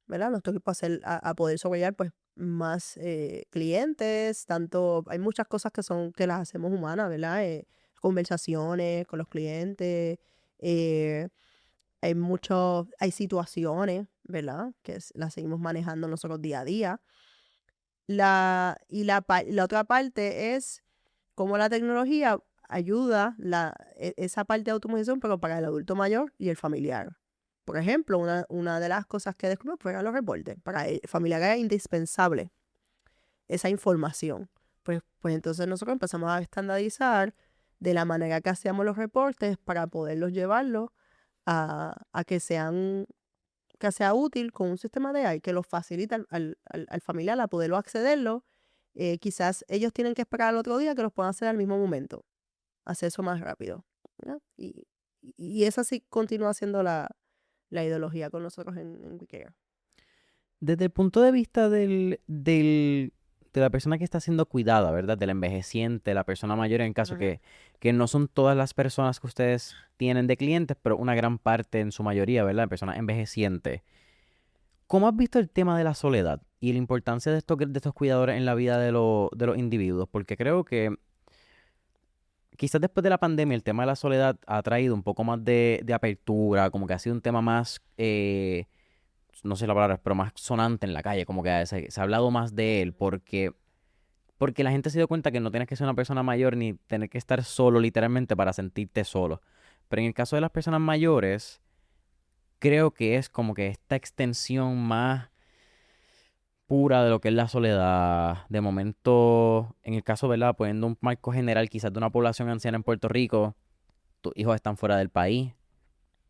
¿verdad? Nuestro equipo a poder sobrellevar pues más clientes, tanto, hay muchas cosas que las hacemos humanas, ¿verdad? Conversaciones con los clientes, eh, hay situaciones, ¿verdad? Las seguimos manejando nosotros día a día. La otra parte es cómo la tecnología ayuda esa parte de automatización, pero para el adulto mayor y el familiar. Por ejemplo, una de las cosas que descubrimos fueron los reportes. Para el familiar era indispensable esa información. Pues entonces nosotros empezamos a estandarizar de la manera que hacíamos los reportes para poderlos llevarlos a que sea útil con un sistema de AI que los facilita al familiar a poderlo accederlo. Quizás ellos tienen que esperar al otro día que los puedan hacer al mismo momento, hacer eso más rápido, ¿verdad? Y esa sí continúa siendo la ideología con nosotros en WeCare. Desde el punto de vista de la persona que está siendo cuidada, ¿verdad? Del envejeciente, la persona mayor, en caso Ujú. que no son todas las personas que ustedes tienen de clientes, pero una gran parte en su mayoría, ¿verdad? Personas envejecientes. ¿Cómo has visto el tema de la soledad y la importancia de estos cuidadores en la vida de los individuos? Porque creo que quizás después de la pandemia el tema de la soledad ha traído un poco más de apertura, como que ha sido un tema más, no sé la palabra, pero más sonante en la calle, como que se ha hablado más de él, porque la gente se dio cuenta que no tienes que ser una persona mayor ni tener que estar solo literalmente para sentirte solo. Pero en el caso de las personas mayores, creo que es como que esta extensión más pura de lo que es la soledad. De momento, en el caso, ¿verdad? Poniendo un marco general quizás de una población anciana en Puerto Rico, tus hijos están fuera del país.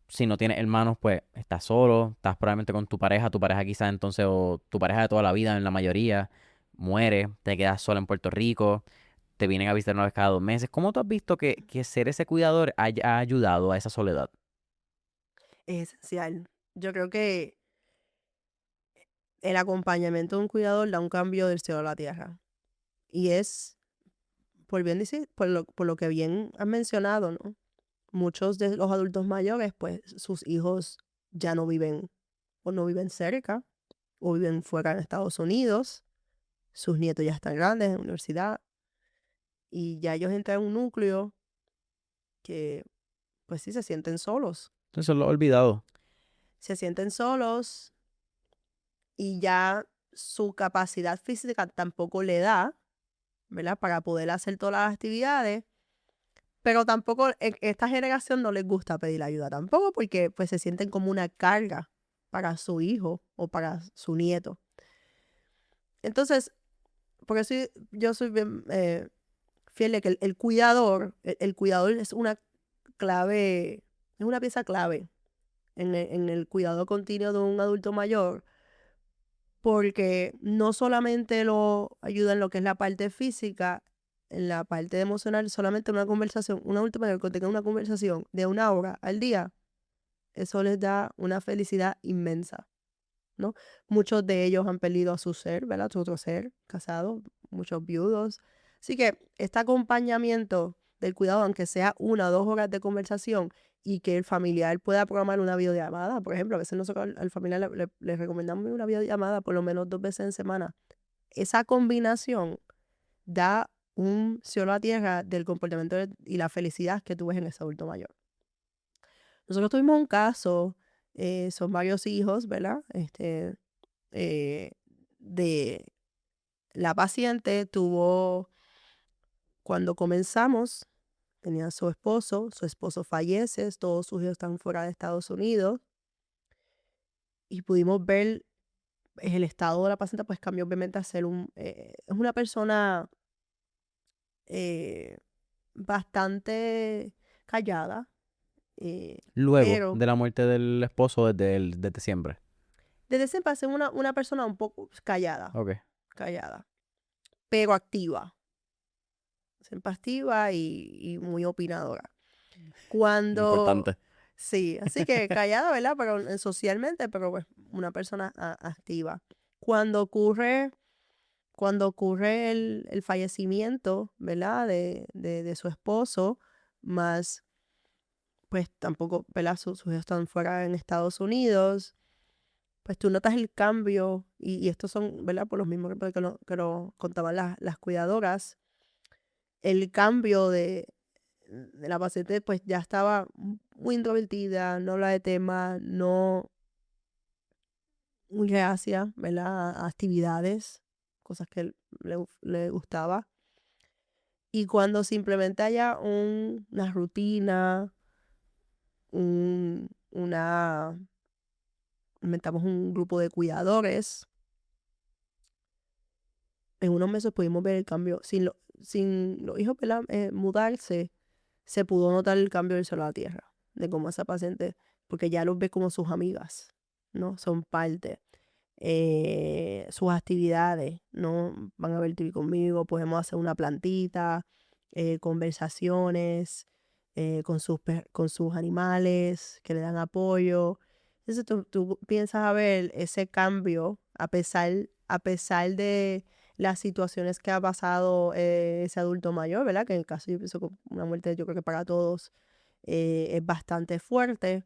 Si no tienes hermanos, pues estás solo, estás probablemente con tu pareja quizás entonces, o tu pareja de toda la vida en la mayoría, muere, te quedas sola en Puerto Rico, te vienen a visitar una vez cada 2 meses. ¿Cómo tú has visto que ser ese cuidador ha ayudado a esa soledad? Es esencial. Yo creo que el acompañamiento de un cuidador da un cambio del cielo a la tierra. Y es, por bien decir, por lo que bien has mencionado, ¿no? Muchos de los adultos mayores, pues sus hijos ya no viven o no viven cerca o viven fuera en Estados Unidos. Sus nietos ya están grandes en la universidad y ya ellos entran en un núcleo que, pues sí, se sienten solos. Entonces lo he olvidado. Se sienten solos y ya su capacidad física tampoco le da, ¿verdad? Para poder hacer todas las actividades. Pero tampoco, esta generación no les gusta pedir ayuda tampoco porque pues se sienten como una carga para su hijo o para su nieto. Entonces, por eso yo soy bien fiel de que el cuidador es una clave, es una pieza clave en el cuidado continuo de un adulto mayor, porque no solamente lo ayuda en lo que es la parte física, en la parte emocional, solamente una conversación, un adulto mayor que tenga una conversación de 1 hora al día, eso les da una felicidad inmensa, ¿no? Muchos de ellos han perdido a su ser, ¿verdad? Su otro ser, casado, muchos viudos. Así que este acompañamiento del cuidado, aunque sea 1 o 2 horas de conversación y que el familiar pueda programar una videollamada, por ejemplo, a veces nosotros al familiar le recomendamos una videollamada por lo menos 2 veces en semana. Esa combinación da un cielo a tierra del comportamiento y la felicidad que tú ves en ese adulto mayor. Nosotros tuvimos un caso, son varios hijos, ¿verdad? Eh, de la paciente cuando comenzamos, tenía a su esposo fallece, todos sus hijos están fuera de Estados Unidos y pudimos ver el estado de la paciente, pues cambió obviamente a ser es una persona eh, bastante callada, eh, Luego pero de la muerte del esposo desde siempre. desde siempre es una persona un poco Ok. callada, pero activa. Siempre activa y muy opinadora. Cuando, Importante. sí, así que callada, ¿verdad? Pero socialmente, pero pues una persona activa. Cuando ocurre, cuando ocurre el fallecimiento, ¿verdad? De su esposo, más pues tampoco, ¿verdad? Sus hijos están fuera en Estados Unidos, pues tú notas el cambio, y estos son, ¿verdad? Por los mismos que lo contaban las cuidadoras, el cambio de la paciente, pues ya estaba muy introvertida, no habla de temas, no muy reacia, ¿verdad? A actividades, cosas que le gustaba. Y cuando simplemente haya una rutina, una, inventamos un grupo de cuidadores, en unos meses pudimos ver el cambio. Sin los hijos, ¿verdad? Mudarse, se pudo notar el cambio del cielo a la tierra, de cómo esa paciente, porque ya los ve como sus amigas, ¿no? Son parte. Sus actividades, ¿no? Van a ver TV conmigo, podemos hacer una plantita, conversaciones con sus animales que le dan apoyo. Entonces tú piensas a ver ese cambio a pesar de las situaciones que ha pasado ese adulto mayor, ¿verdad? Que en el caso yo pienso que una muerte, yo creo que para todos es bastante fuerte.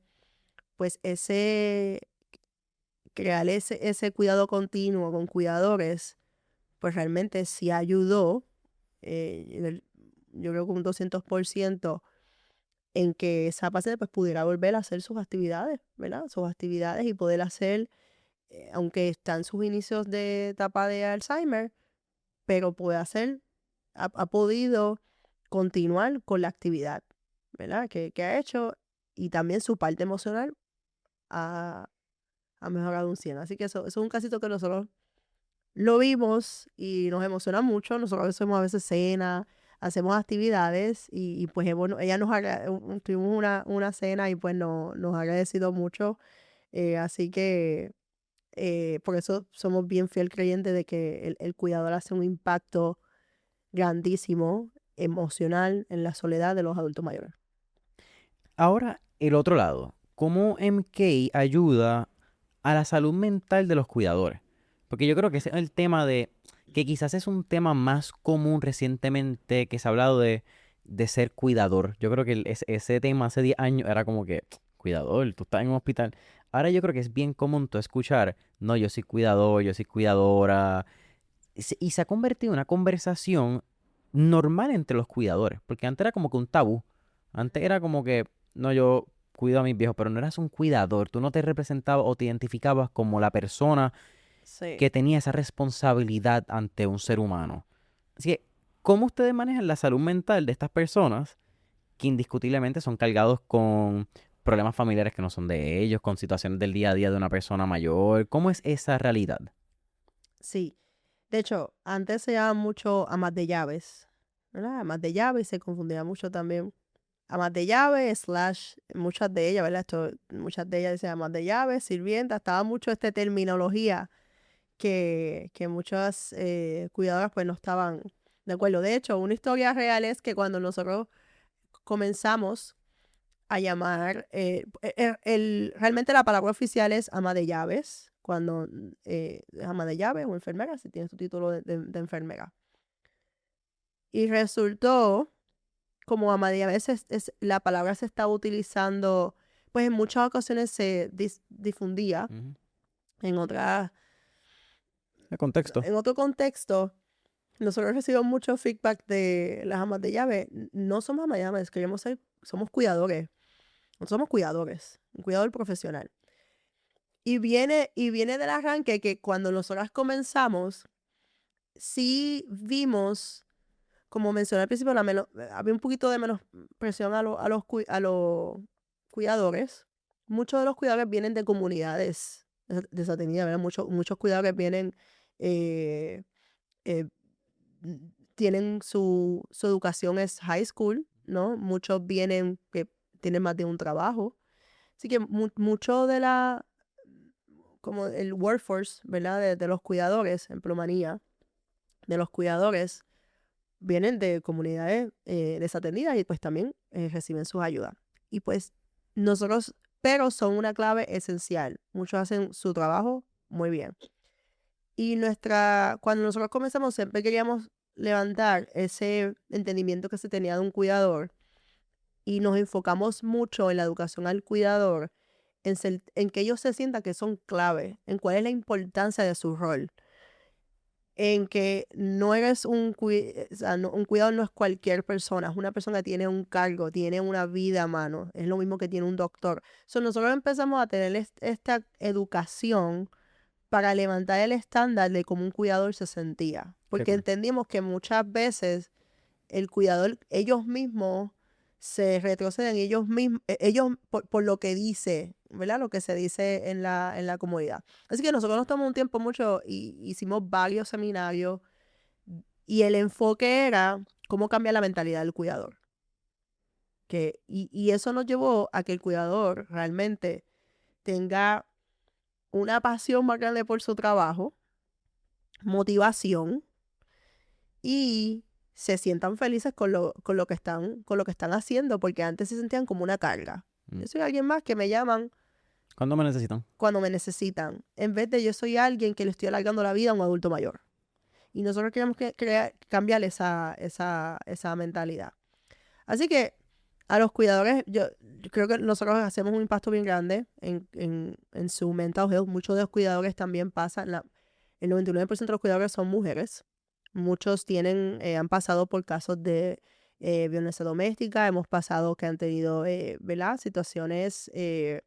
Pues crear ese cuidado continuo con cuidadores, pues realmente sí ayudó, yo creo que un 200% en que esa paciente pues pudiera volver a hacer sus actividades, ¿verdad? Sus actividades y poder hacer, aunque está en sus inicios de etapa de Alzheimer, pero puede hacer, ha podido continuar con la actividad, ¿verdad? Que ha hecho, y también su parte emocional ha, ha mejorado un 100. Así que eso es un casito que nosotros lo vimos y nos emociona mucho. Nosotros hacemos a veces cena, hacemos actividades y pues bueno, ella tuvimos una cena y pues nos ha agradecido mucho. Así que por eso somos bien fiel creyentes de que el cuidador hace un impacto grandísimo, emocional, en la soledad de los adultos mayores. Ahora, el otro lado. ¿Cómo MK ayuda a la salud mental de los cuidadores? Porque yo creo que ese es el tema de, que quizás es un tema más común recientemente que se ha hablado de ser cuidador. Yo creo que ese tema hace 10 años era como que, cuidador, tú estás en un hospital. Ahora yo creo que es bien común tú escuchar, no, yo soy cuidador, yo soy cuidadora. Y se ha convertido en una conversación normal entre los cuidadores, porque antes era como que un tabú. Antes era como que, no, yo cuido a mis viejos, pero no eras un cuidador, tú no te representabas o te identificabas como la persona Sí. que tenía esa responsabilidad ante un ser humano. Así que, ¿cómo ustedes manejan la salud mental de estas personas que indiscutiblemente son cargados con problemas familiares que no son de ellos, con situaciones del día a día de una persona mayor? ¿Cómo es esa realidad? Sí. De hecho, antes se llamaba mucho amas de llaves, ¿verdad? Amas de llaves, se confundía mucho también. Amas de llaves, slash, muchas de ellas, ¿verdad? Muchas de ellas decían amas de llaves, sirvientas, estaba mucho esta terminología que muchas cuidadoras pues no estaban de acuerdo. De hecho, una historia real es que cuando nosotros comenzamos a llamar, realmente la palabra oficial es ama de llaves, cuando es ama de llaves o enfermera, si tienes tu título de enfermera. Y resultó, como ama de llaves, la palabra se estaba utilizando, pues en muchas ocasiones se difundía Ujú. en El contexto. en otro contexto. Nosotros recibimos mucho feedback de las amas de llave. No somos amas de llaves, somos cuidadores. No somos cuidadores, un cuidador profesional. Y viene del arranque que cuando nosotras comenzamos, sí vimos, como mencioné al principio, había un poquito de menos presión a los cuidadores. Muchos de los cuidadores vienen de comunidades desatendidas, ¿verdad? Muchos cuidadores vienen, eh, eh, tienen su educación es high school, ¿no? Muchos vienen que tienen más de un trabajo. Así que mucho como el workforce, ¿verdad? De los cuidadores, en plomanía, de los cuidadores, vienen de comunidades desatendidas y pues también reciben sus ayudas. Y pues nosotros, pero son una clave esencial. Muchos hacen su trabajo muy bien. Y cuando nosotros comenzamos, siempre queríamos levantar ese entendimiento que se tenía de un cuidador y nos enfocamos mucho en la educación al cuidador, en que ellos se sientan que son clave, en cuál es la importancia de su rol, en que no eres o sea, un cuidador no es cualquier persona, es una persona que tiene un cargo, tiene una vida a mano, es lo mismo que tiene un doctor. So, nosotros empezamos a tener esta educación para levantar el estándar de cómo un cuidador se sentía, Qué porque cool. entendimos que muchas veces el cuidador, ellos mismos se retroceden, ellos por lo que dice, ¿verdad? Lo que se dice en la comunidad. Así que nosotros nos tomamos un tiempo mucho y hicimos varios seminarios y el enfoque era cómo cambiar la mentalidad del cuidador. Y eso nos llevó a que el cuidador realmente tenga una pasión más grande por su trabajo, motivación y se sientan felices con lo que están haciendo, porque antes se sentían como una carga. Mm. Yo soy alguien más que me llaman ¿Cuándo me necesitan? cuando me necesitan, en vez de yo soy alguien que le estoy alargando la vida a un adulto mayor. Y nosotros queremos cambiar esa mentalidad. Así que a los cuidadores, yo creo que nosotros hacemos un impacto bien grande en su mental health. Muchos de los cuidadores también pasan, el 99% de los cuidadores son mujeres. Muchos han pasado por casos de violencia doméstica, hemos pasado que han tenido, ¿verdad? Situaciones de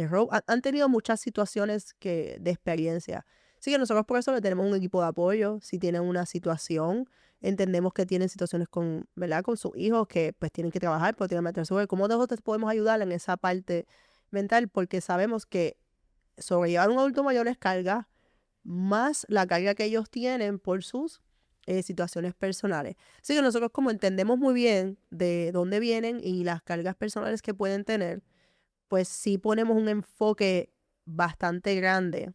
robo, han tenido muchas situaciones de experiencia. Así que nosotros por eso le tenemos un equipo de apoyo. Si tienen una situación, entendemos que tienen situaciones ¿verdad? Con sus hijos que pues tienen que trabajar, pero tienen que meterse. ¿Cómo nosotros podemos ayudar en esa parte mental? Porque sabemos que sobrellevar a un adulto mayor es carga, más la carga que ellos tienen por sus situaciones personales. Así que nosotros como entendemos muy bien de dónde vienen y las cargas personales que pueden tener, pues sí ponemos un enfoque bastante grande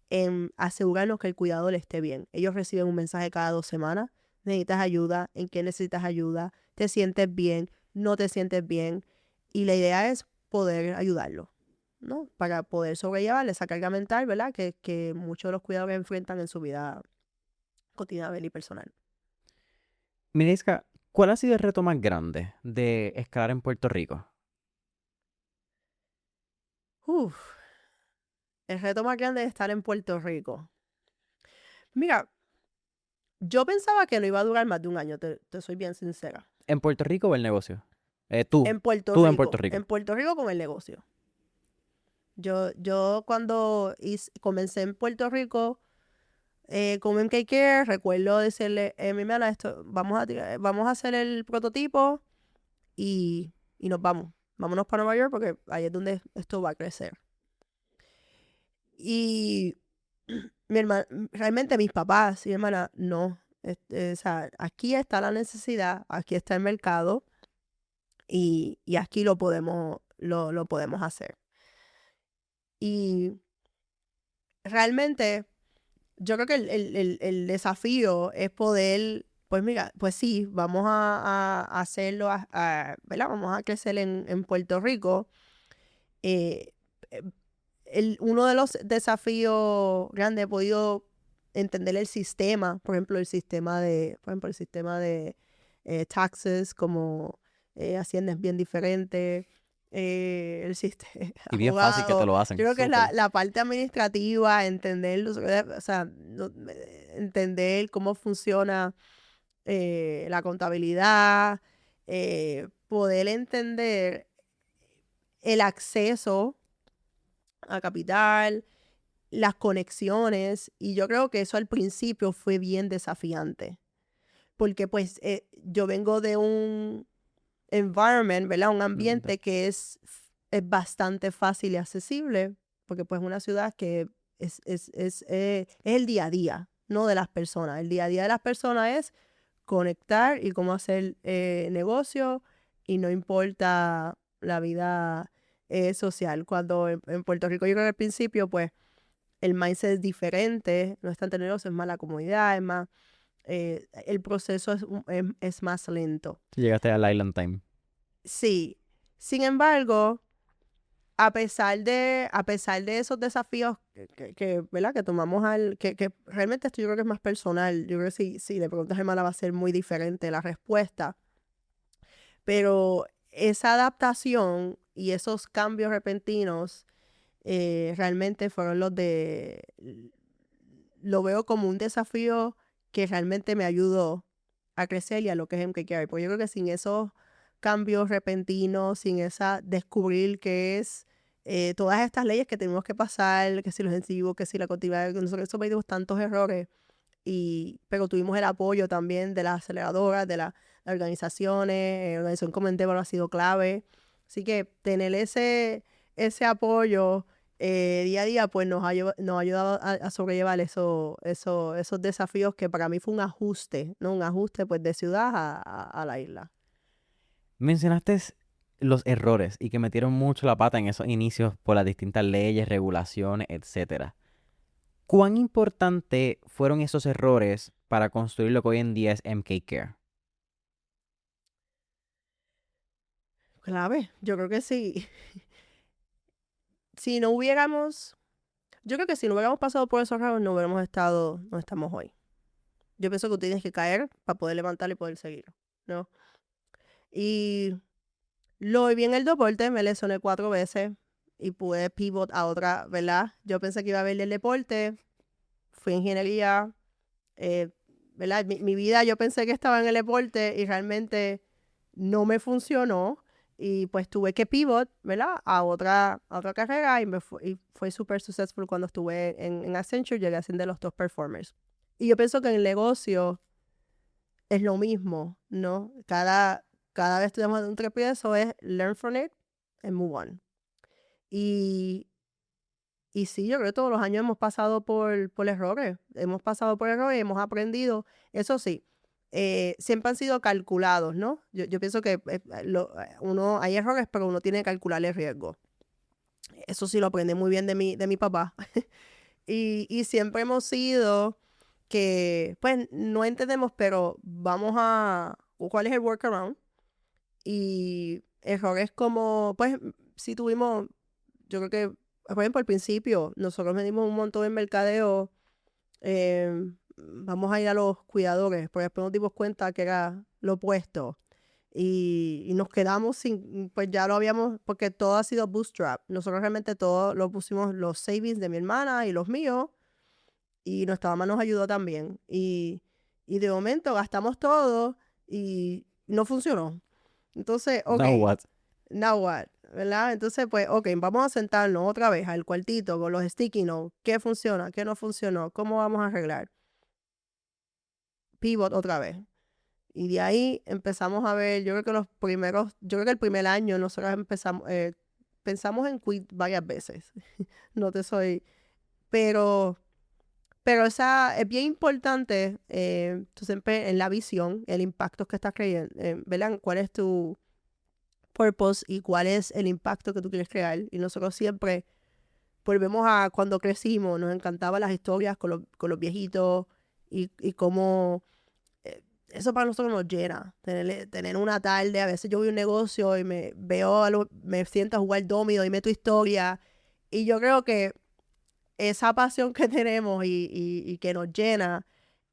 en asegurarnos que el cuidador esté bien. Ellos reciben un mensaje cada 2 semanas. ¿Necesitas ayuda? ¿En qué necesitas ayuda? ¿Te sientes bien? ¿No te sientes bien? Y la idea es poder ayudarlo, ¿no? Para poder sobrellevar esa carga mental, ¿verdad? Que muchos de los cuidadores enfrentan en su vida cotidiana y personal. Mireska, ¿cuál ha sido el reto más grande de escalar en Puerto Rico? Uf, el reto más grande de estar en Puerto Rico. Mira, yo pensaba que no iba a durar más de un año, te soy bien sincera. ¿En Puerto Rico o el negocio? Tú, En Puerto tú en Puerto Rico, Rico. en Puerto Rico con el negocio. Yo cuando comencé en Puerto Rico con MK Care, recuerdo decirle, mi hermana, vamos a hacer el prototipo y nos vamos. Vámonos para Nueva York porque ahí es donde esto va a crecer. Y realmente mis papás y mi hermana, no. O sea, aquí está la necesidad, aquí está el mercado y aquí lo podemos hacer. Y realmente yo creo que el desafío es poder, pues mira, pues sí, vamos a hacerlo, ¿verdad? Vamos a crecer en Puerto Rico. Eh, eh, Uno de los desafíos grandes he podido entender el sistema, por ejemplo, el sistema de taxes, como Hacienda es bien diferente, el sistema, Y bien fácil que te abogado. lo Yo hacen, creo que es súper. la parte administrativa, entender, o sea, entender cómo funciona la contabilidad, poder entender el acceso a capital, las conexiones, y yo creo que eso al principio fue bien desafiante, porque pues yo vengo de un environment, ¿verdad? Un ambiente que es bastante fácil y accesible, porque pues una ciudad que es el día a día, no de las personas. El día a día de las personas es conectar y cómo hacer negocio y no importa la vida social. Cuando en Puerto Rico yo creo que al principio pues el mindset es diferente, no es tan negocio, es más la comunidad, es más, el proceso es más lento. Si llegaste al Island Time. Sí, sin embargo, a pesar de esos desafíos ¿verdad? Que tomamos que realmente esto yo creo que es más personal. Yo creo que si le preguntas a hermana va a ser muy diferente la respuesta. Pero esa adaptación y esos cambios repentinos realmente fueron lo veo como un desafío que realmente me ayudó a crecer y a lo que es MKKR. Porque yo creo que sin esos cambios repentinos, sin esa descubrir qué es todas estas leyes que tenemos que pasar, que si los incentivos, que si la continuidad, que nosotros cometimos tantos errores, pero tuvimos el apoyo también de las aceleradoras, de las organizaciones, la organización como Endeavor ha sido clave. Así que tener ese apoyo día a día, pues nos ha ayudado a sobrellevar esos desafíos que para mí fue un ajuste, ¿no? Un ajuste pues de ciudad a la isla. Mencionaste los errores y que metieron mucho la pata en esos inicios por las distintas leyes, regulaciones, etcétera. ¿Cuán importante fueron esos errores para construir lo que hoy en día es MK Care? Clave, yo creo que sí. Si no hubiéramos, yo creo que si no hubiéramos pasado por esos errores, no hubiéramos estado, no estamos hoy. Yo pienso que tú tienes que caer para poder levantar y poder seguir, ¿no? Y lo vi en el deporte, me lesioné 4 veces y pude pivot a otra, ¿verdad? Yo pensé que iba a ver el deporte, fui a ingeniería, eh, ¿verdad? Mi vida yo pensé que estaba en el deporte y realmente no me funcionó y pues tuve que pivot, ¿verdad? A otra carrera y fue súper successful cuando estuve en Accenture, llegué a ser de los top performers. Y yo pienso que en el negocio es lo mismo, ¿no? Cada vez tenemos un tropiezo es learn from it and move on. Y, y sí, yo creo que todos los años hemos pasado por errores. Hemos pasado por errores y hemos aprendido. Eso sí, siempre han sido calculados, ¿no? Yo pienso que hay errores, pero uno tiene que calcular el riesgo. Eso sí lo aprendí muy bien de mi papá. Y siempre hemos sido que, pues, no entendemos, pero ¿cuál es el workaround? Y errores como, pues, si tuvimos, yo creo que, por ejemplo, al principio, nosotros medimos un montón en mercadeo, vamos a ir a los cuidadores, pero después nos dimos cuenta que era lo opuesto. Y nos quedamos sin, pues ya lo habíamos, porque todo ha sido bootstrap. Nosotros realmente todo lo pusimos, los savings de mi hermana y los míos, y nuestra mamá nos ayudó también. Y de momento gastamos todo y no funcionó. Entonces, ok, Now what? now what, ¿verdad? Entonces, pues, ok, vamos a sentarnos otra vez al cuartito con los sticky notes. ¿Qué funciona? ¿Qué no funcionó? ¿Cómo vamos a arreglar? Pivot otra vez. Y de ahí empezamos a ver, yo creo que el primer año nosotros pensamos en quit varias veces. No te soy, pero esa es bien importante, tú siempre en la visión, el impacto que estás creyendo, ¿verdad? ¿Cuál es tu purpose y cuál es el impacto que tú quieres crear? Y nosotros siempre volvemos a cuando crecimos, nos encantaban las historias con los viejitos y cómo eso para nosotros nos llena. Tener una tarde, a veces yo voy a un negocio y me siento a jugar dominó y meto historia. Y yo creo que esa pasión que tenemos y que nos llena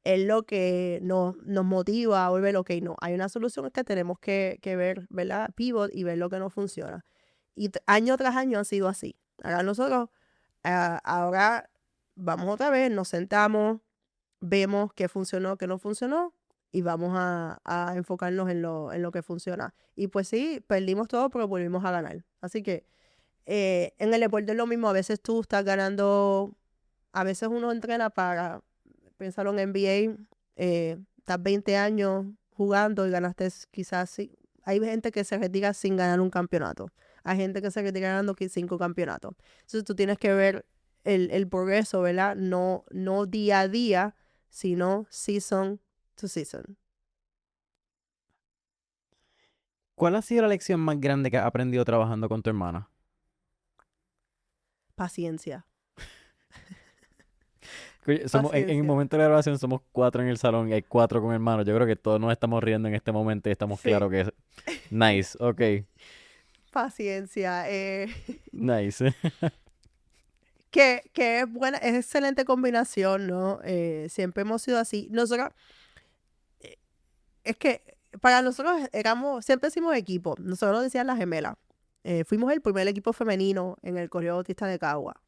es lo que nos motiva a volver, ok, no, hay una solución que tenemos que ver, ¿verdad? Pivot y ver lo que no funciona. Y año tras año ha sido así. Ahora nosotros, ahora vamos otra vez, nos sentamos, vemos qué funcionó, qué no funcionó y vamos a enfocarnos en lo que funciona. Y pues sí, perdimos todo, pero volvimos a ganar. Así que en el deporte es lo mismo. A veces tú estás ganando, a veces uno entrena para, pensarlo en NBA, estás 20 años jugando y ganaste quizás, hay gente que se retira sin ganar un campeonato. Hay gente que se retira ganando 5 campeonatos. Entonces tú tienes que ver el progreso, ¿verdad? No día a día, sino season to season. ¿Cuál ha sido la lección más grande que has aprendido trabajando con tu hermana? Paciencia. En el Paciencia. momento de la grabación somos 4 en el salón y hay 4 con hermanos. Yo creo que todos nos estamos riendo en este momento y estamos Sí. claros que es nice. Ok. paciencia. Nice. Que es buena, es excelente combinación, ¿no? Siempre hemos sido así. Nosotros, es que para nosotros siempre hicimos equipo. Nosotros nos decían las gemelas. Fuimos el primer equipo femenino en el Colegio Bautista de Cagua.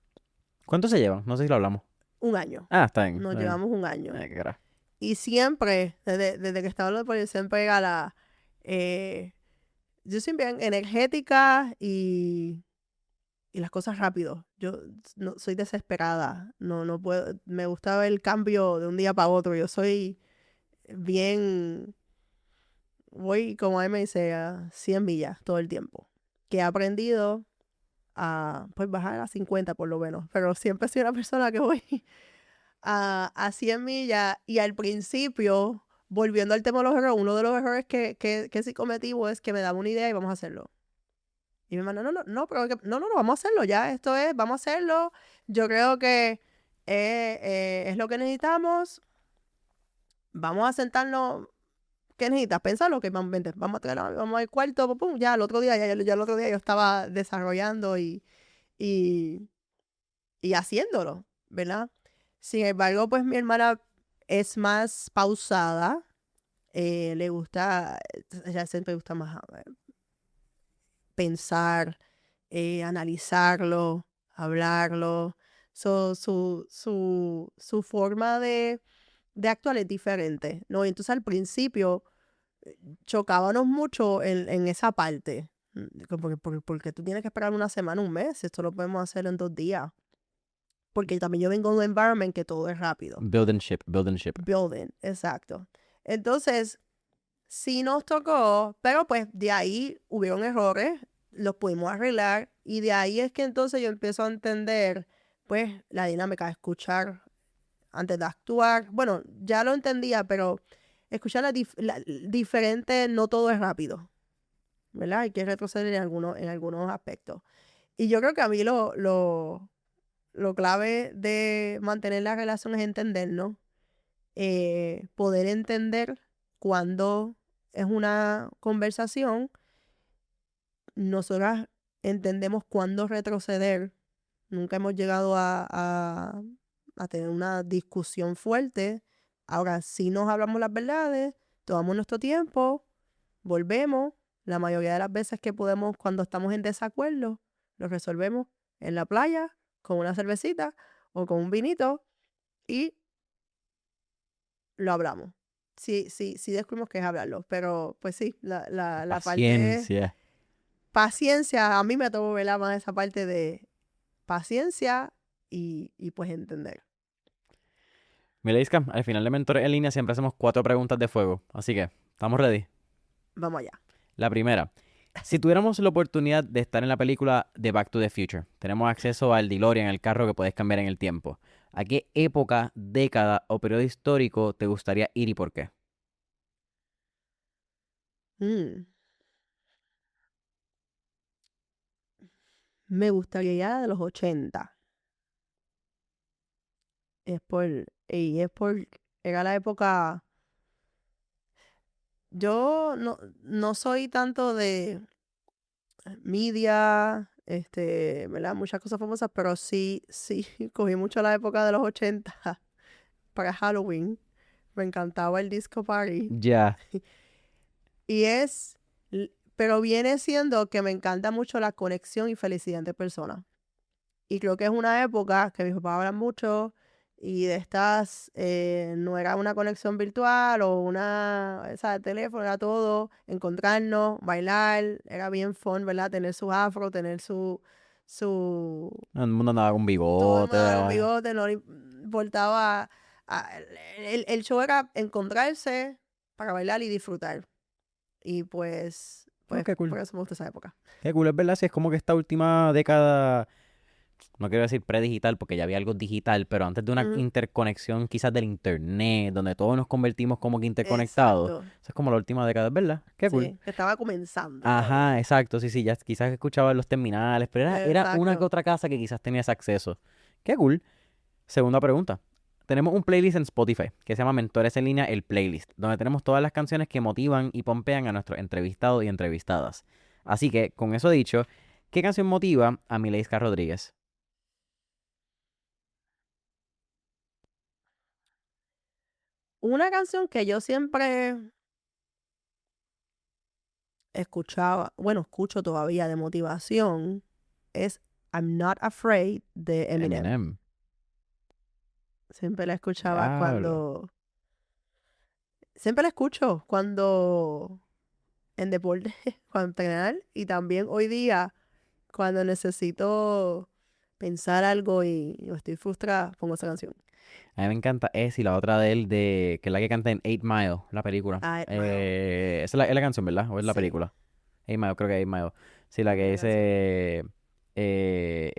¿Cuánto se llevan? No sé si lo hablamos. Un año. Ah, está bien. Nos llevamos un año. Qué cara. Y siempre, desde que estaba hablando, siempre era yo soy bien energética y las cosas rápido. Yo no soy desesperada. No puedo, me gusta ver el cambio de un día para otro. Yo soy bien, voy, como él me dice, a 100 millas todo el tiempo. Que he aprendido a pues bajar a 50 por lo menos. Pero siempre he sido una persona que voy a 100 millas. Y al principio, volviendo al tema de los errores, uno de los errores que sí cometí es que me daba una idea y vamos a hacerlo. Y mi mamá, pero no, vamos a hacerlo ya, vamos a hacerlo. Yo creo que es lo que necesitamos. Vamos a sentarnos. ¿Qué necesitas? Pensarlo, que vente, vamos al cuarto, pum, ya el otro día, ya el otro día yo estaba desarrollando y haciéndolo, ¿verdad? Sin embargo, pues mi hermana es más pausada. Le gusta, ella siempre gusta más pensar, analizarlo, hablarlo. Su forma de actuar es diferente, ¿no? Y entonces al principio chocábamos mucho en esa parte. Porque tú tienes que esperar una semana, un mes. Esto lo podemos hacer en 2 días. Porque también yo vengo de un environment que todo es rápido. Building ship. Building, exacto. Entonces, sí nos tocó, pero pues de ahí hubieron errores, los pudimos arreglar y de ahí es que entonces yo empiezo a entender pues la dinámica de escuchar antes de actuar. Bueno, ya lo entendía, pero escuchar diferente, no todo es rápido, ¿verdad? Hay que retroceder en algunos aspectos. Y yo creo que a mí lo clave de mantener la relación es entendernos, poder entender cuando es una conversación, nosotras entendemos cuándo retroceder. Nunca hemos llegado a tener una discusión fuerte. Ahora, si nos hablamos las verdades, tomamos nuestro tiempo, volvemos. La mayoría de las veces que podemos, cuando estamos en desacuerdo, lo resolvemos en la playa, con una cervecita o con un vinito y lo hablamos. Sí, descubrimos que es hablarlo, pero pues sí, la parte es Paciencia. paciencia. A mí me tocó ver más esa parte de paciencia y pues entender. Mileiska, al final de Mentores en Línea siempre hacemos 4 preguntas de fuego. Así que, ¿estamos ready? Vamos allá. La primera. Si tuviéramos la oportunidad de estar en la película de Back to the Future, tenemos acceso al DeLorean, el carro que puedes cambiar en el tiempo. ¿A qué época, década o periodo histórico te gustaría ir y por qué? Me gustaría ir de los 80. Era la época. Yo no soy tanto de media, ¿verdad? Muchas cosas famosas, pero sí, cogí mucho la época de los 80 para Halloween. Me encantaba el disco party. Ya. Pero viene siendo que me encanta mucho la conexión y felicidad entre personas. Y creo que es una época que mis papás hablan mucho y de estas, no era una conexión virtual o de teléfono, era todo, encontrarnos, bailar, era bien fun, ¿verdad? Tener su afro, tener su Todo el mundo andaba con todo el bigote. mundo daba un bigote, no le importaba, el show era encontrarse para bailar y disfrutar. Y pues, Qué cool. por eso me gusta esa época. Qué cool, es verdad, si es como que esta última década, no quiero decir predigital porque ya había algo digital, pero antes de una Ujú. interconexión quizás del internet, donde todos nos convertimos como que interconectados. Exacto. Esa es como la última década, es verdad. Qué cool. Sí, que estaba comenzando todo. Ajá, exacto, sí, ya quizás escuchaba los terminales, pero era una que Exacto. otra casa que quizás tenía ese acceso. Qué cool. Segunda pregunta. Tenemos un playlist en Spotify que se llama Mentores en Línea, el playlist, donde tenemos todas las canciones que motivan y pompean a nuestros entrevistados y entrevistadas. Así que, con eso dicho, ¿qué canción motiva a Mileyska Rodríguez? Una canción que yo siempre escuchaba, bueno, escucho todavía de motivación, es I'm Not Afraid de Eminem. Eminem. Siempre la escuchaba Diablo. siempre la escucho cuando en deporte, cuando entrenar y también hoy día cuando necesito pensar algo y estoy frustrada, pongo esa canción. A mí me encanta esa y la otra de él, que es la que canta en Eight Mile, la película. Ah, Mile. Esa es la canción, ¿verdad? ¿O es la Sí, película? Eight Mile, creo que Eight Mile. Sí, la que la canción. dice,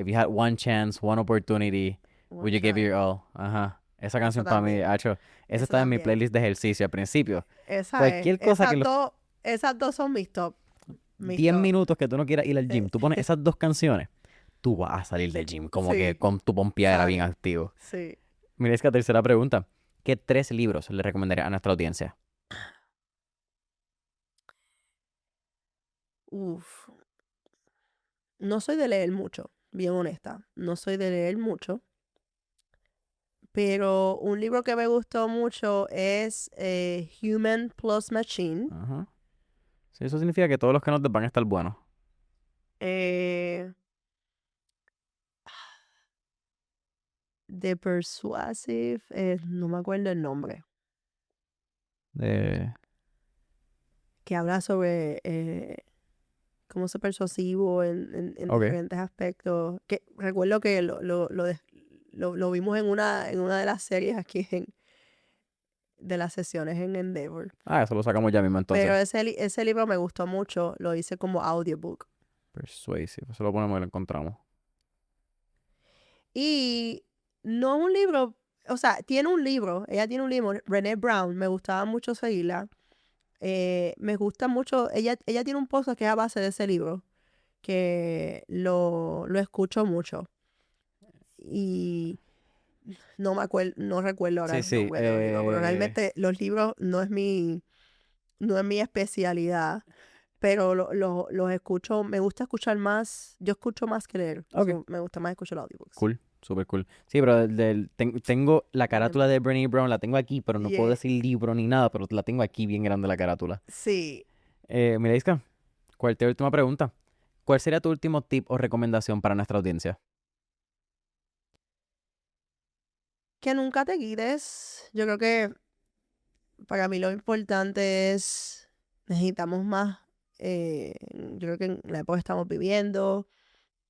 If you had one chance, one opportunity, would One you give shot. your all? Ajá. Esa Esa canción para mí, también. hacho, esa Esa estaba en mi también. playlist de ejercicio al principio. Esa es. Cualquier cosa que los Esas dos son mis top. Mis 10 top. minutos que tú no quieras ir al Eh, gym, tú pones esas dos canciones, tú vas a salir del gym como que sí, con tu pompeadera bien sale. activo. Sí. Mira, es que tercera pregunta. ¿Qué 3 libros le recomendaría a nuestra audiencia? Uf. No soy de leer mucho, bien honesta. No soy de leer mucho. Pero un libro que me gustó mucho es Human Plus Machine. Ajá. Sí, eso significa que todos los canales van a estar buenos. Eh, The Persuasive. No me acuerdo el nombre. De... Que habla sobre cómo ser persuasivo en Ok. diferentes aspectos. Que recuerdo que lo vimos en una de las series aquí de las sesiones en Endeavor. Ah, eso lo sacamos ya mismo Pero entonces. ese libro me gustó mucho, lo hice como audiobook. Persuasive. Eso lo ponemos y lo encontramos. Y no es un libro, o sea, tiene un libro, ella tiene un libro, Brené Brown, me gustaba mucho seguirla. Me gusta mucho, ella tiene un podcast que es a base de ese libro, que lo escucho mucho. Y no me acuerdo, no recuerdo ahora Sí, el sí. nombre de los libros, pero realmente los libros no es mi especialidad. Pero los escucho, me gusta escuchar más, yo escucho más que leer, Ok. me gusta más escuchar audiobooks. Cool. Súper cool. Sí, pero tengo la Brené carátula de Brown. Brené Brown, la tengo aquí, pero no puedo Yeah. decir libro ni nada, pero la tengo aquí bien grande la carátula. Sí, Mileiska, ¿cuál te última pregunta? ¿Cuál sería tu último tip o recomendación para nuestra audiencia? que nunca te quites. Yo creo que para mí lo importante es, necesitamos más, yo creo que en la época que estamos viviendo,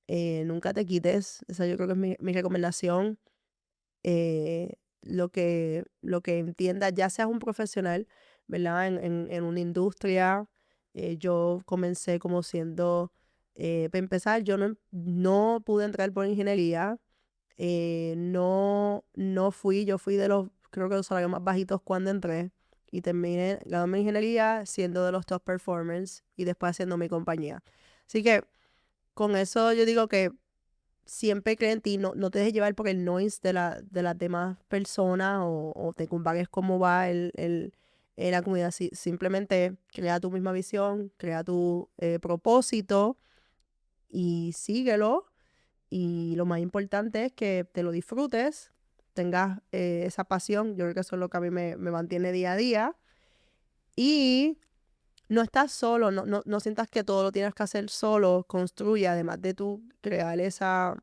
nunca te quites. Esa yo creo que es mi recomendación. Lo que entiendas, ya seas un profesional, ¿verdad? En una industria. Yo comencé como siendo, para empezar, yo no pude entrar por ingeniería. Yo fui de los, creo que los salarios más bajitos cuando entré. Y terminé graduándome en ingeniería siendo de los top performers y después haciendo mi compañía. Así que con eso yo digo que siempre cree en ti, no te dejes llevar por el noise de las demás personas o te compares cómo va en la comunidad. Simplemente crea tu misma visión, crea tu propósito y síguelo. Y lo más importante es que te lo disfrutes, tengas esa pasión. Yo creo que eso es lo que a mí me mantiene día a día. Y no estás solo, no sientas que todo lo tienes que hacer solo. Construye, además de tú crear esa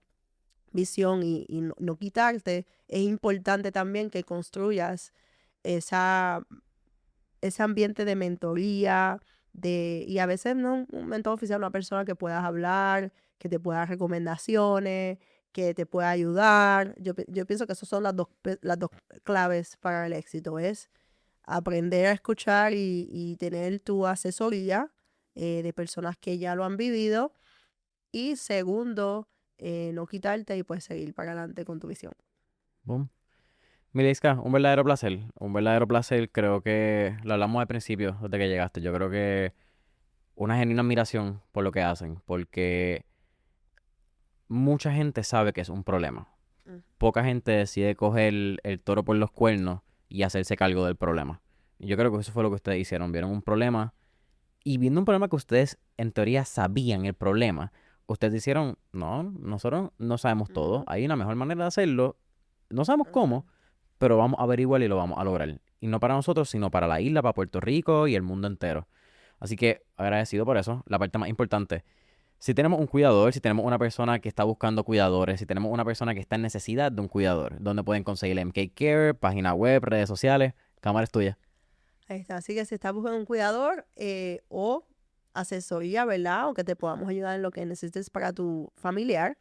visión y no quitarte, es importante también que construyas esa, ese ambiente de mentoría, y a veces no un mentor oficial, una persona que puedas hablar, que te pueda dar recomendaciones, que te pueda ayudar. Yo pienso que esas son las dos claves para el éxito, es aprender a escuchar y tener tu asesoría de personas que ya lo han vivido y segundo, no quitarte y pues seguir para adelante con tu visión. Boom. Mileiska, un verdadero placer. Un verdadero placer. Creo que lo hablamos al principio, desde que llegaste. Yo creo que una genuina admiración por lo que hacen, porque mucha gente sabe que es un problema. Mm. Poca gente decide coger el toro por los cuernos y hacerse cargo del problema. Y yo creo que eso fue lo que ustedes hicieron. Vieron un problema Y viendo un problema que ustedes en teoría sabían el problema, ustedes dijeron, no, nosotros no sabemos todo, Ujú, hay una mejor manera de hacerlo, no sabemos ujú. cómo, pero vamos a averiguar y lo vamos a lograr. Y no para nosotros, sino para la isla, para Puerto Rico y el mundo entero. Así que agradecido por eso. La parte más importante, si tenemos un cuidador, si tenemos una persona que está buscando cuidadores, si tenemos una persona que está en necesidad de un cuidador, ¿dónde pueden conseguir MK Care, página web, redes sociales? Cámara es tuya. Ahí está. Así que si estás buscando un cuidador o asesoría, ¿verdad? O que te podamos ayudar en lo que necesites para tu familiar,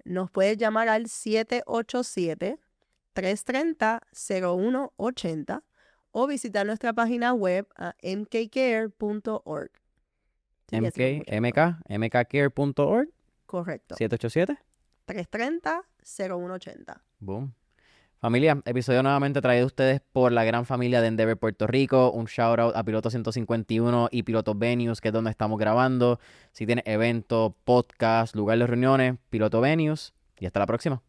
nos puedes llamar al 787-330-0180 o visitar nuestra página web a mkcare.org. Sí, así con mucho gusto. mkcare.org, Correcto. 787. 330-0180. Boom. Familia, episodio nuevamente traído a ustedes por la gran familia de Endeavor Puerto Rico. Un shout out a Piloto 151 y Piloto Venues, que es donde estamos grabando. Si tienes eventos, podcast, lugar de reuniones, Piloto Venues. Y hasta la próxima.